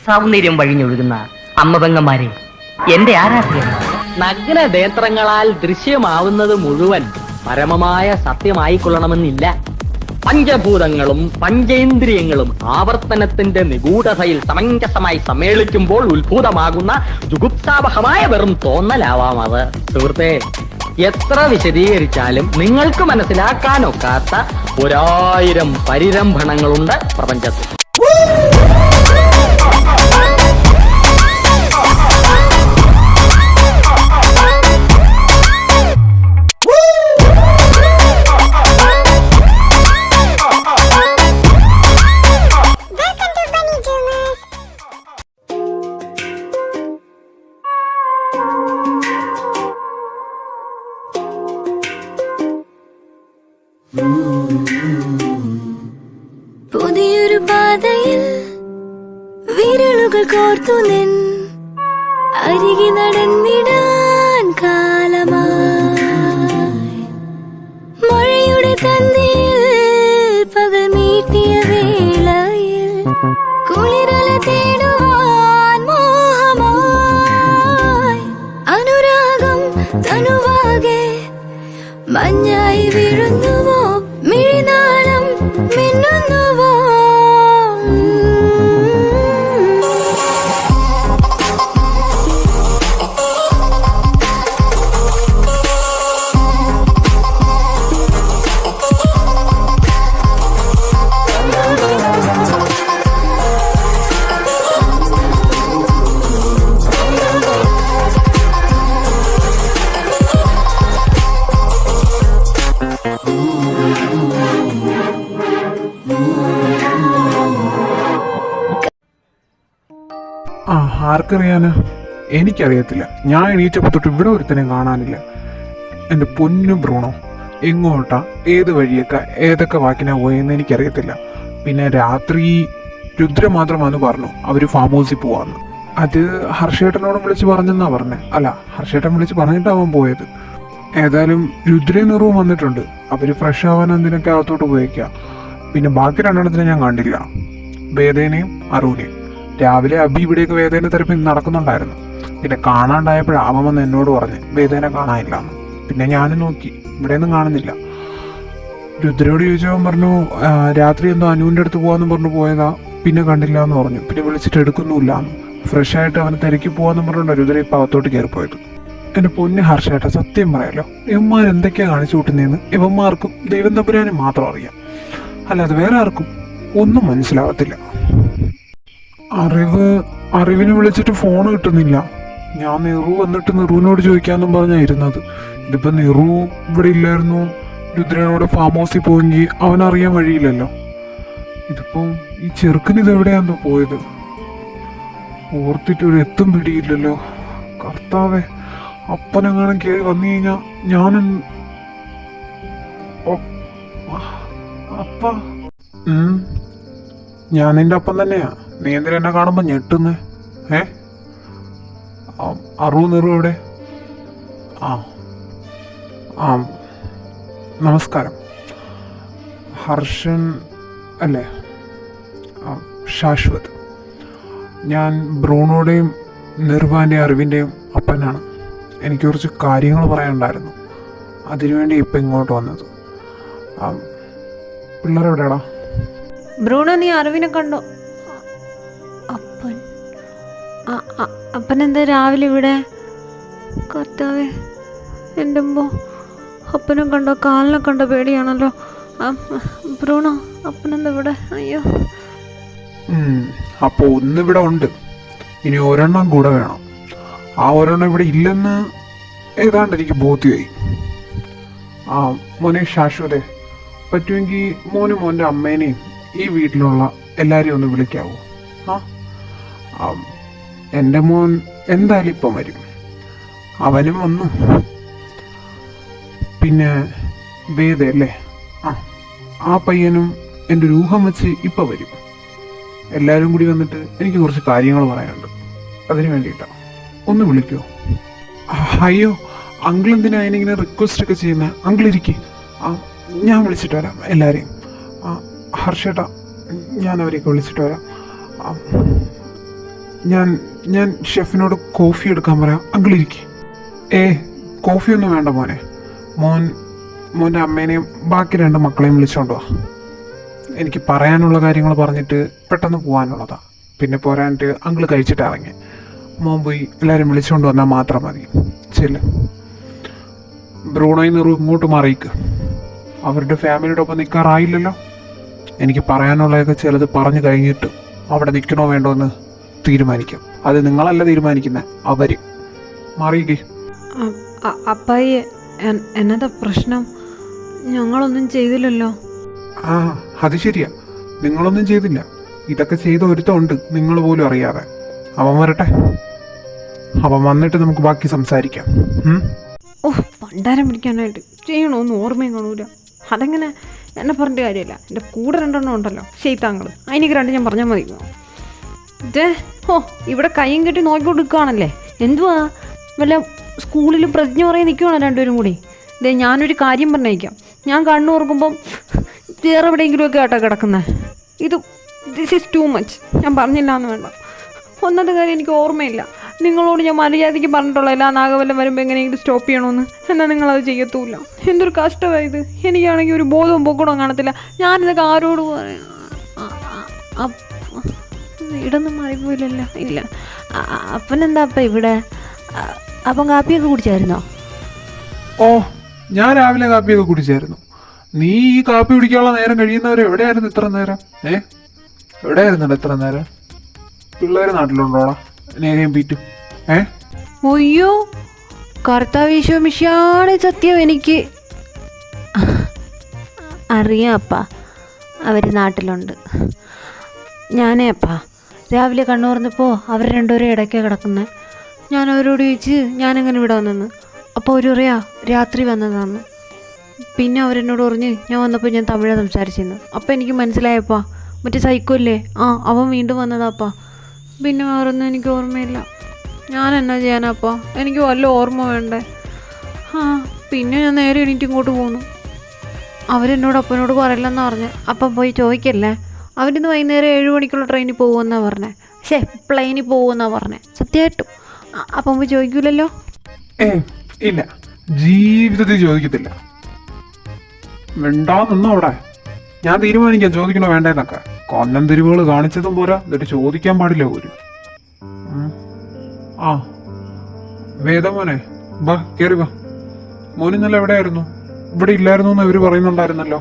സൗന്ദര്യം വഴിഞ്ഞൊഴുകുന്ന അമ്മപെങ്ങന്മാരെ, എന്റെ ആരാധ്യൻ. നഗ്ന നേത്രങ്ങളാൽ ദൃശ്യമാവുന്നത് മുഴുവൻ പരമമായ സത്യമായിക്കൊള്ളണമെന്നില്ല. പഞ്ചഭൂതങ്ങളും പഞ്ചേന്ദ്രിയങ്ങളും ആവർത്തനത്തിന്റെ നിഗൂഢതയിൽ സമഞ്ജസമായി സമ്മേളിക്കുമ്പോൾ ഉത്ഭൂതമാകുന്ന ജുഗുപ്സാവഹമായ വെറും തോന്നലാവാം അത്. സുഹൃത്തെ, എത്ര വിശദീകരിച്ചാലും നിങ്ങൾക്ക് മനസ്സിലാക്കാനൊക്കാത്ത 1000 പരിരംഭണങ്ങളുണ്ട് പ്രപഞ്ചത്തിൽ. പുതിയൊരു പാതയിൽ വിരലുകൾ കോർത്തു നിൻ അരികെ നടന്നിടാൻ കാലമായി. മഴയുടെ തന്നിൽ പകൽ മീട്ടിയ വേളയിൽ കുളിരല തേടുവാൻ മോഹമായി. അനുരാഗം തനുവാകെ മഞ്ഞായി വീഴുന്നുവോ, മിഴിനാളം മിന്നുന്നുവോ? ആർക്കറിയാന്? എനിക്കറിയത്തില്ല. ഞാൻ എണീറ്റപ്പോൾ തൊട്ട് ഇവിടെ ഒരുത്തനെയും കാണാനില്ല. എൻ്റെ പൊന്നു ബ്രൂണോ, എങ്ങോട്ടാ, ഏത് വഴിയൊക്കെ, ഏതൊക്കെ വാക്കിനാ പോയെന്ന് എനിക്കറിയത്തില്ല. പിന്നെ രാത്രി രുദ്ര മാത്രം വന്ന് പറഞ്ഞു അവർ ഫാം ഹൗസിൽ പോവാന്ന്. അത് ഹർഷേട്ടനോടും വിളിച്ച് പറഞ്ഞെന്നാ പറഞ്ഞേ. അല്ല, ഹർഷേട്ടൻ വിളിച്ച് പറഞ്ഞിട്ടാവാൻ പോയത്. ഏതായാലും രുദ്രയും നിറവും വന്നിട്ടുണ്ട്. അവർ ഫ്രഷ് ആവാൻ എന്തിനൊക്കെ അകത്തോട്ട് പോയേക്കാം. പിന്നെ ബാക്കി 2 എണ്ണത്തിനെ ഞാൻ കണ്ടില്ല, വേദേനയും അറൂനെയും. രാവിലെ അബി ഇവിടെയൊക്കെ വേദേനെ തിരപ്പി നടക്കുന്നുണ്ടായിരുന്നു. പിന്നെ കാണാണ്ടായപ്പോഴാവൻ വന്ന് എന്നോട് പറഞ്ഞ് വേദേനെ കാണാനില്ല. പിന്നെ ഞാനും നോക്കി, ഇവിടെയൊന്നും കാണുന്നില്ല. രുദ്രയോട് ചോദിച്ചവൻ പറഞ്ഞു രാത്രി എന്തോ അനുവിൻ്റെ അടുത്ത് പോകാമെന്ന് പറഞ്ഞു പോയതാ, പിന്നെ കണ്ടില്ല എന്ന് പറഞ്ഞു. പിന്നെ വിളിച്ചിട്ട് എടുക്കുന്നുമില്ല. ഫ്രഷ് ആയിട്ട് അവനെ തിരക്കി പോകാമെന്ന് പറഞ്ഞുകൊണ്ടാണ് രുദ്ര ഇപ്പം അകത്തോട്ട് കയറിപ്പോയത്. എൻ്റെ പൊന്ന് ഹർഷേട്ട, സത്യം പറയാലോ, ഇവന്മാർ എന്തൊക്കെയാണ് കാണിച്ചു കൂട്ടുന്നതെന്ന് ഇവന്മാർക്കും ദൈവം തമ്പുരാനും മാത്രം അറിയാം. അല്ലാതെ വേറെ ആർക്കും ഒന്നും മനസ്സിലാവത്തില്ല. അറിവിനെ വിളിച്ചിട്ട് ഫോൺ കിട്ടുന്നില്ല. ഞാൻ നെറു വന്നിട്ട് നെറുവിനോട് ചോദിക്കാമെന്നും പറഞ്ഞായിരുന്നത്. ഇതിപ്പോൾ നെറു ഇവിടെ ഇല്ലായിരുന്നു, രുദ്രനോട് ഫാം ഹൗസിൽ പോയെങ്കിൽ അവനറിയാൻ വഴിയില്ലല്ലോ. ഇതിപ്പം ഈ ചെറുക്കൻ ഇതെവിടെയാണെന്നോ പോയത്, ഓർത്തിട്ടൊരു എത്തും പിടിയില്ലല്ലോ. കർത്താവേ, അപ്പനെങ്ങാനും കയറി വന്നു കഴിഞ്ഞാൽ ഞാനും അപ്പ ഞാൻ നിന്റെ അപ്പം തന്നെയാ. നീ എന്തിനാ എന്നെ കാണുമ്പോ ഞെട്ടുന്നേ? അറു നെറു എവിടെ? ആ നമസ്കാരം. ഹർഷൻ അല്ലേ? ശാശ്വത്. ഞാൻ ബ്രൂണോടെയും നിർവാൻ്റെയും അറിവിൻ്റെയും അപ്പനാണ്. എനിക്ക് കുറച്ച് കാര്യങ്ങൾ പറയാനുണ്ടായിരുന്നു, അതിനുവേണ്ടി ഇപ്പം ഇങ്ങോട്ട് വന്നത്. പിള്ളേരെവിടെയാടാ? ബ്രൂണോ, നീ അറിവിനെ കണ്ടോ? അപ്പനെന്താ രാവിലെ ഇവിടെ? കർത്താവേ, എൻ്റെ അമ്മോ, അപ്പനെ കണ്ടോ? കാലിനെ കണ്ടോ? പേടിയാണല്ലോ. ബ്രൂണോ, അപ്പനെന്താ ഇവിടെ? അയ്യോ. അപ്പോൾ ഒന്നിവിടെ ഉണ്ട്, ഇനി ഒരെണ്ണം കൂടെ വേണം. ആ ഒരെണ്ണം ഇവിടെ ഇല്ലെന്ന് ഏതാണ്ട് എനിക്ക് ബോധ്യമായി. മോനെ ശാശ്വതേ, പറ്റുമെങ്കിൽ മോനും മോൻ്റെ അമ്മേനെയും ഈ വീട്ടിലുള്ള എല്ലാവരെയും ഒന്ന് വിളിക്കാവോ? എൻ്റെ മോൻ എന്തായാലും ഇപ്പം വരും, അവനും വന്നു. പിന്നെ വേദല്ലേ, ആ പയ്യനും എൻ്റെ രൂഹം വെച്ച് ഇപ്പം വരും. എല്ലാവരും കൂടി വന്നിട്ട് എനിക്ക് കുറച്ച് കാര്യങ്ങൾ പറയാനുണ്ട്, അതിന് വേണ്ടിയിട്ടാണ്. ഒന്ന് വിളിക്കുമോ? അയ്യോ, അങ്കിൾ എന്തിനാ അതിനിങ്ങനെ റിക്വസ്റ്റ് ഒക്കെ ചെയ്യുന്നത്? അങ്കിൾ ഇരിക്കും, ഞാൻ വിളിച്ചിട്ട് വരാം എല്ലാവരെയും. ഹർഷേട്ടാ, ഞാൻ അവരെയൊക്കെ വിളിച്ചിട്ട് വരാം. ഞാൻ ഷെഫിനോട് കോഫി എടുക്കാൻ പറയാം. അങ്കിൾ ഇരിക്കെ. കോഫിയൊന്നും വേണ്ട മോനെ. മോൻ്റെ അമ്മേനെയും ബാക്കി 2 മക്കളെയും വിളിച്ചോണ്ട് വാ. എനിക്ക് പറയാനുള്ള കാര്യങ്ങൾ പറഞ്ഞിട്ട് പെട്ടെന്ന് പോകാനുള്ളതാ. പിന്നെ പോരാനിട്ട് അങ്കിൾ കഴിച്ചിട്ട് ഇറങ്ങി. മോൻ പോയി എല്ലാവരും വിളിച്ചുകൊണ്ട് വന്നാൽ മാത്രം മതി. ചെല്ല്. ബ്രൂണോയിൽ നിന്ന് ഇങ്ങോട്ട് മാറിയിക്ക്. അവരുടെ ഫാമിലിയുടെ ഒപ്പം നിൽക്കാറായില്ലല്ലോ. എനിക്ക് പറയാനുള്ളതൊക്കെ ചിലത് പറഞ്ഞു കഴിഞ്ഞിട്ട് അവിടെ നിൽക്കണോ വേണ്ടോ എന്ന് തീരുമാനിക്കാം. അത് നിങ്ങളല്ല തീരുമാനിക്കുന്നത്, അവര്. മാറിയിക്കേ. അപ്പായി എന്നതാ പ്രശ്നം? ഞങ്ങളൊന്നും ചെയ്തില്ലല്ലോ. അത് ശരിയാ, നിങ്ങളൊന്നും ചെയ്തില്ല. ഇതൊക്കെ ചെയ്ത ഒരുത്തമുണ്ട്, നിങ്ങൾ പോലും അറിയാതെ. അവൻ വരട്ടെ. അവൻ വന്നിട്ട് നമുക്ക് ബാക്കി സംസാരിക്കാം. പണ്ടാരം പിടിക്കാനായിട്ട് ചെയ്യണമെന്ന് ഓർമ്മയും കാണൂല. അതെങ്ങനെ എന്നെ പറഞ്ഞിട്ട് കാര്യമില്ല. എൻ്റെ കൂടെ 2 എണ്ണം ഉണ്ടല്ലോ ചെയ്താങ്കൾ, അതിനൊക്കെ 2 ഞാൻ പറഞ്ഞാൽ മതി. ഇവിടെ കയ്യും കെട്ടി നോക്കിക്കൊണ്ട് നിൽക്കുകയാണല്ലേ. എന്തുവാ വല്ല സ്കൂളിൽ പ്രതിജ്ഞ പറയാൻ നിൽക്കുവാണോ 2 പേരും കൂടി? ഞാനൊരു കാര്യം പറഞ്ഞേക്കാം. ഞാൻ കണ്ണു ഓർക്കുമ്പം വേറെ എവിടെയെങ്കിലുമൊക്കെ ആട്ടോ കിടക്കുന്നത്. This is too much. ഞാൻ പറഞ്ഞില്ല എന്ന് വേണ്ട. ഒന്നാമത്തെ കാര്യം എനിക്ക് ഓർമ്മയില്ല. നിങ്ങളോട് ഞാൻ മര്യാദയ്ക്ക് പറഞ്ഞിട്ടുള്ള എല്ലാ നാഗവല്ലം വരുമ്പോൾ എങ്ങനെയെങ്കിലും സ്റ്റോപ്പ് ചെയ്യണമെന്ന്. എന്നാൽ നിങ്ങളത് ചെയ്യത്തുമില്ല. എന്തൊരു കഷ്ടമായത്. എനിക്കാണെങ്കിൽ ഒരു ബോധവും പൊക്കണവും കാണത്തില്ല. ഞാനിതൊക്കെ ആരോട് പറയാം? ഇടൊന്നും മാറിപ്പോയില്ലല്ലോ. ഇല്ല. അപ്പനെന്താ അപ്പം ഇവിടെ? അപ്പം കാപ്പിയൊക്കെ കുടിച്ചായിരുന്നോ? ഞാൻ രാവിലെ കാപ്പിയൊക്കെ കുടിച്ചായിരുന്നു. നീ ഈ കാപ്പി കുടിക്കാനുള്ള നേരം കഴിയുന്നവരെ എവിടെയായിരുന്നു ഇത്ര നേരം? എവിടെയായിരുന്നല്ലോ ഇത്ര നേരം? പിള്ളേർ നാട്ടിലുണ്ടോടാ? നേരെയും പീറ്റും. ഒയ്യോ, കർത്താവീശോമിശിയാണ് സത്യം. എനിക്ക് അറിയാം അപ്പാ, അവർ നാട്ടിലുണ്ട്. ഞാനേ അപ്പാ രാവിലെ കണ്ണു തുറന്നപ്പോൾ അവർ 2 പേരും ഇടയ്ക്ക് കിടക്കുന്നത്. ഞാൻ അവരോട് ചോദിച്ച് ഞാനെങ്ങനെ ഇവിടെ വന്നെന്ന്. അപ്പോൾ അവർ പറയാ രാത്രി വന്നതാന്ന്. പിന്നെ അവരെന്നോട് പറഞ്ഞ് ഞാൻ വന്നപ്പോൾ ഞാൻ തമിഴാണ് സംസാരിച്ചെന്ന്. അപ്പോൾ എനിക്ക് മനസ്സിലായപ്പാ, മറ്റേ സൈക്കോല്ലേ, അവൻ വീണ്ടും വന്നതാപ്പാ. പിന്നെ വേറൊന്നും എനിക്ക് ഓർമ്മയില്ല. ഞാൻ എന്നാ ചെയ്യാനാപ്പാ? എനിക്ക് വല്ല ഓർമ്മ വേണ്ടേ? പിന്നെ ഞാൻ നേരെ എണീറ്റ് ഇങ്ങോട്ട് പോന്നു. അവരെന്നോട് അപ്പനോട് പറയില്ലെന്നാ പറഞ്ഞത്. അപ്പം പോയി ചോദിക്കല്ലേ. അവരിന്ന് വൈകുന്നേരം 7 മണിക്കുള്ള ട്രെയിനിൽ പോകുമെന്നാണ് പറഞ്ഞത്. പ്ലെയിനിൽ പോകുമെന്നാണ് പറഞ്ഞത്. സത്യമായിട്ടും. അപ്പം പോയി ചോദിക്കൂലല്ലോ? ഇല്ല, ജീവിതത്തിൽ ചോദിക്കത്തില്ല. വേണ്ടാന്നൊന്നും അവിടെ ഞാൻ തീരുമാനിക്കാം ചോദിക്കണോ വേണ്ടേന്നൊക്കെ. കൊല്ലം തിരിവുകൾ കാണിച്ചതും പോരാ, എന്നിട്ട് ചോദിക്കാൻ പാടില്ല പോലും. വേദമോനെ വാ, കേറി വാ. മോനിന്നല്ല എവിടെയായിരുന്നു? ഇവിടെ ഇല്ലായിരുന്നു എന്ന് ഇവര് പറയുന്നുണ്ടായിരുന്നല്ലോ.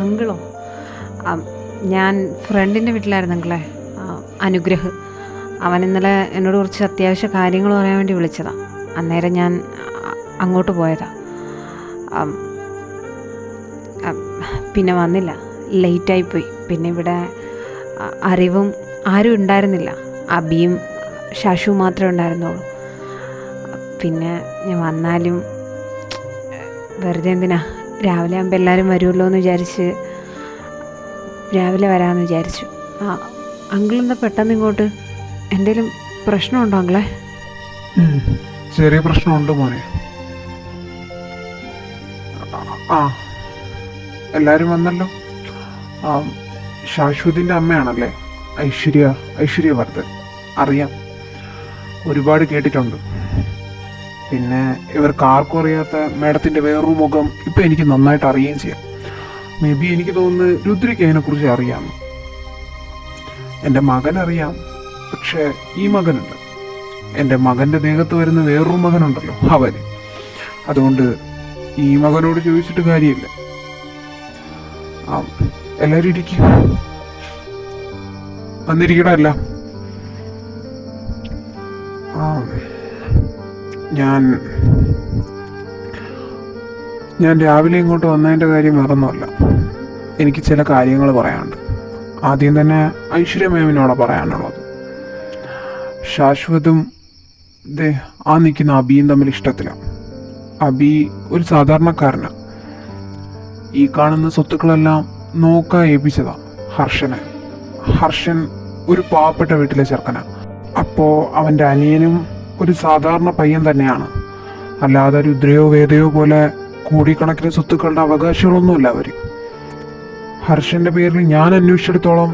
അങ്കിളോ? ഞാൻ ഫ്രണ്ടിൻ്റെ വീട്ടിലായിരുന്നു അങ്കിളെ, അനുഗ്രഹ്. അവൻ ഇന്നലെ എന്നോട് കുറച്ച് അത്യാവശ്യ കാര്യങ്ങൾ പറയാൻ വേണ്ടി വിളിച്ചതാണ്. അന്നേരം ഞാൻ അങ്ങോട്ട് പോയതാണ്. പിന്നെ വന്നില്ല, ലേറ്റായിപ്പോയി. പിന്നെ ഇവിടെ അറിവും ആരും ഉണ്ടായിരുന്നില്ല. അബിയും ശശുവും മാത്രമേ ഉണ്ടായിരുന്നുള്ളൂ. പിന്നെ ഞാൻ വന്നാലും വെറുതെ എന്തിനാ, രാവിലെ ആകുമ്പോൾ എല്ലാവരും വരുമല്ലോ എന്ന് വിചാരിച്ച് രാവിലെ വരാമെന്ന് വിചാരിച്ചു. അങ്കിളെന്താ പെട്ടെന്ന് ഇങ്ങോട്ട്? എന്തെങ്കിലും പ്രശ്നമുണ്ടോ അങ്കിളെ? ചെറിയ പ്രശ്നമുണ്ട് മോനെ. എല്ലാരും വന്നല്ലോ. ശാശ്വതിന്റെ അമ്മയാണല്ലേ ഐശ്വര്യ വർദ്ധൻ? അറിയാം, ഒരുപാട് കേട്ടിട്ടുണ്ട്. പിന്നെ ഇവർക്ക് ആർക്കും അറിയാത്ത മേഡത്തിന്റെ വേറൊരു മുഖം ഇപ്പൊ എനിക്ക് നന്നായിട്ട് അറിയുകയും ചെയ്യാം. മേ ബി എനിക്ക് തോന്നുന്നത് രുദ്രയ്ക്ക് അതിനെക്കുറിച്ച് അറിയാം. എൻ്റെ മകനറിയാം, പക്ഷെ ഈ മകനുണ്ട്, എൻ്റെ മകൻ്റെ ദേഹത്ത് വരുന്ന വേറൊരു മകനുണ്ടല്ലോ അവന്. അതുകൊണ്ട് ഈ മകനോട് ചോദിച്ചിട്ട് കാര്യമില്ല. എല്ലാവരും ഇരിക്കും, വന്നിരിക്കടല്ല. ഞാൻ രാവിലെ ഇങ്ങോട്ട് വന്നതിൻ്റെ കാര്യം വേറൊന്നുമല്ല. എനിക്ക് ചില കാര്യങ്ങൾ പറയാനുണ്ട്. ആദ്യം തന്നെ ഐശ്വര്യ മേമിനോടാണ് പറയാനുള്ളത്. ശാശ്വതും നിൽക്കുന്ന അബിയും തമ്മിൽ ഇഷ്ടത്തിലാണ്. അബി ഒരു സാധാരണക്കാരനാണ്. ഈ കാണുന്ന സ്വത്തുക്കളെല്ലാം നോക്കാൻ ഏൽപ്പിച്ചതാണ് ഹർഷനെ. ഹർഷൻ ഒരു പാവപ്പെട്ട വീട്ടിലെ ചെറുക്കനാണ്. അപ്പോൾ അവൻ്റെ അനിയനും ഒരു സാധാരണ പയ്യൻ തന്നെയാണ്. അല്ലാതെ രുദ്രയോ വേദയോ പോലെ കോടിക്കണക്കിന് സ്വത്തുക്കളുടെ അവകാശികളൊന്നുമില്ല അവർ. ഹർഷന്റെ പേരിൽ ഞാൻ അന്വേഷിച്ചിടത്തോളം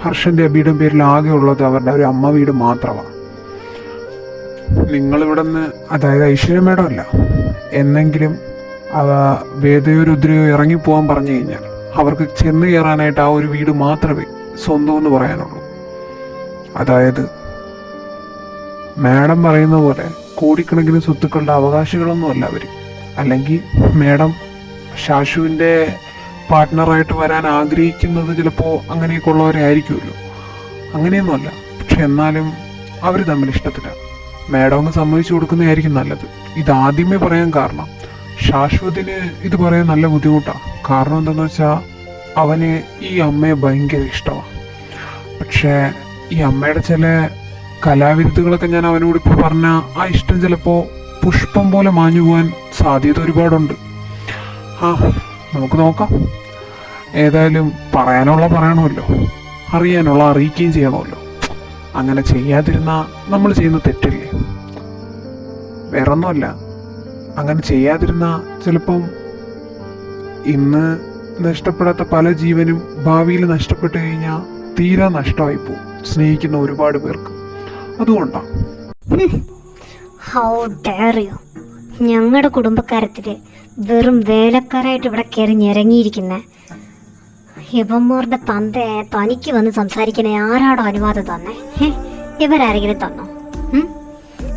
ഹർഷന്റെ അബിയുടെ പേരിൽ ആകെ ഉള്ളത് അവരുടെ ഒരു അമ്മ വീട് മാത്രമാണ്. നിങ്ങളിവിടെ നിന്ന്, അതായത് ഐശ്വര്യ മേഡം അല്ല, എന്നെങ്കിലും വേദയോ രുദ്രയോ ഇറങ്ങിപ്പോകാൻ പറഞ്ഞു കഴിഞ്ഞാൽ അവർക്ക് ചെന്ന് കയറാനായിട്ട് ആ ഒരു വീട് മാത്രമേ സ്വന്തം എന്ന് പറയാനുള്ളൂ. അതായത് മാഡം പറയുന്ന പോലെ കോടിക്കണക്കിന് സ്വത്തുക്കളുടെ അവകാശികളൊന്നുമല്ല അവർ. അല്ലെങ്കിൽ മാഡം ശാശുവിൻ്റെ പാർട്ട്ണറായിട്ട് വരാൻ ആഗ്രഹിക്കുന്നത് ചിലപ്പോൾ അങ്ങനെയൊക്കെ ഉള്ളവരെ ആയിരിക്കുമല്ലോ. അങ്ങനെയൊന്നുമല്ല. പക്ഷെ എന്നാലും അവർ തമ്മിൽ ഇഷ്ടത്തില്ല. മാഡം അങ്ങ് സമ്മതിച്ചു കൊടുക്കുന്നതായിരിക്കും നല്ലത്. ഇതാദ്യമേ പറയാൻ കാരണം ശാശ്വതിന് ഇത് പറയാൻ നല്ല ബുദ്ധിമുട്ടാണ്. കാരണം എന്താണെന്ന് വെച്ചാൽ അവന് ഈ അമ്മയെ ഭയങ്കര ഇഷ്ടമാണ്. പക്ഷേ ഈ അമ്മയുടെ ചില കലാവിരുദ്ധകളൊക്കെ ഞാൻ അവനോട് ഇപ്പോൾ പറഞ്ഞ ആ ഇഷ്ടം ചിലപ്പോൾ പുഷ്പം പോലെ മാഞ്ഞു പോകാൻ സാധ്യത ഒരുപാടുണ്ട്. നമുക്ക് നോക്കാം. ഏതായാലും പറയാനുള്ള പറയണമല്ലോ, അറിയാനുള്ള അറിയിക്കുകയും ചെയ്യണമല്ലോ. അങ്ങനെ ചെയ്യാതിരുന്നാൽ നമ്മൾ ചെയ്യുന്ന തെറ്റില്ലേ? വേറൊന്നുമല്ല, അങ്ങനെ ചെയ്യാതിരുന്നാൽ ചിലപ്പം ഇന്ന് നഷ്ടപ്പെടാത്ത പല ജീവനും ഭാവിയിൽ നഷ്ടപ്പെട്ടു കഴിഞ്ഞാൽ തീരെ നഷ്ടമായിപ്പോവും സ്നേഹിക്കുന്ന ഒരുപാട് പേർക്ക്. അതുകൊണ്ടാണ്. How dare you! ഞങ്ങളുടെ കുടുംബക്കാരത്തില് വെറും വേലക്കാരായിട്ട് ഇവിടെ കയറി ഞെരങ്ങിയിരിക്കുന്ന ഇവന്മാരുടെ തന്തയെ തനിക്ക് വന്ന് സംസാരിക്കണേ ആരാടോ അനുവാദം തന്നെ? ഇവരാരെങ്കിലും തന്നോ?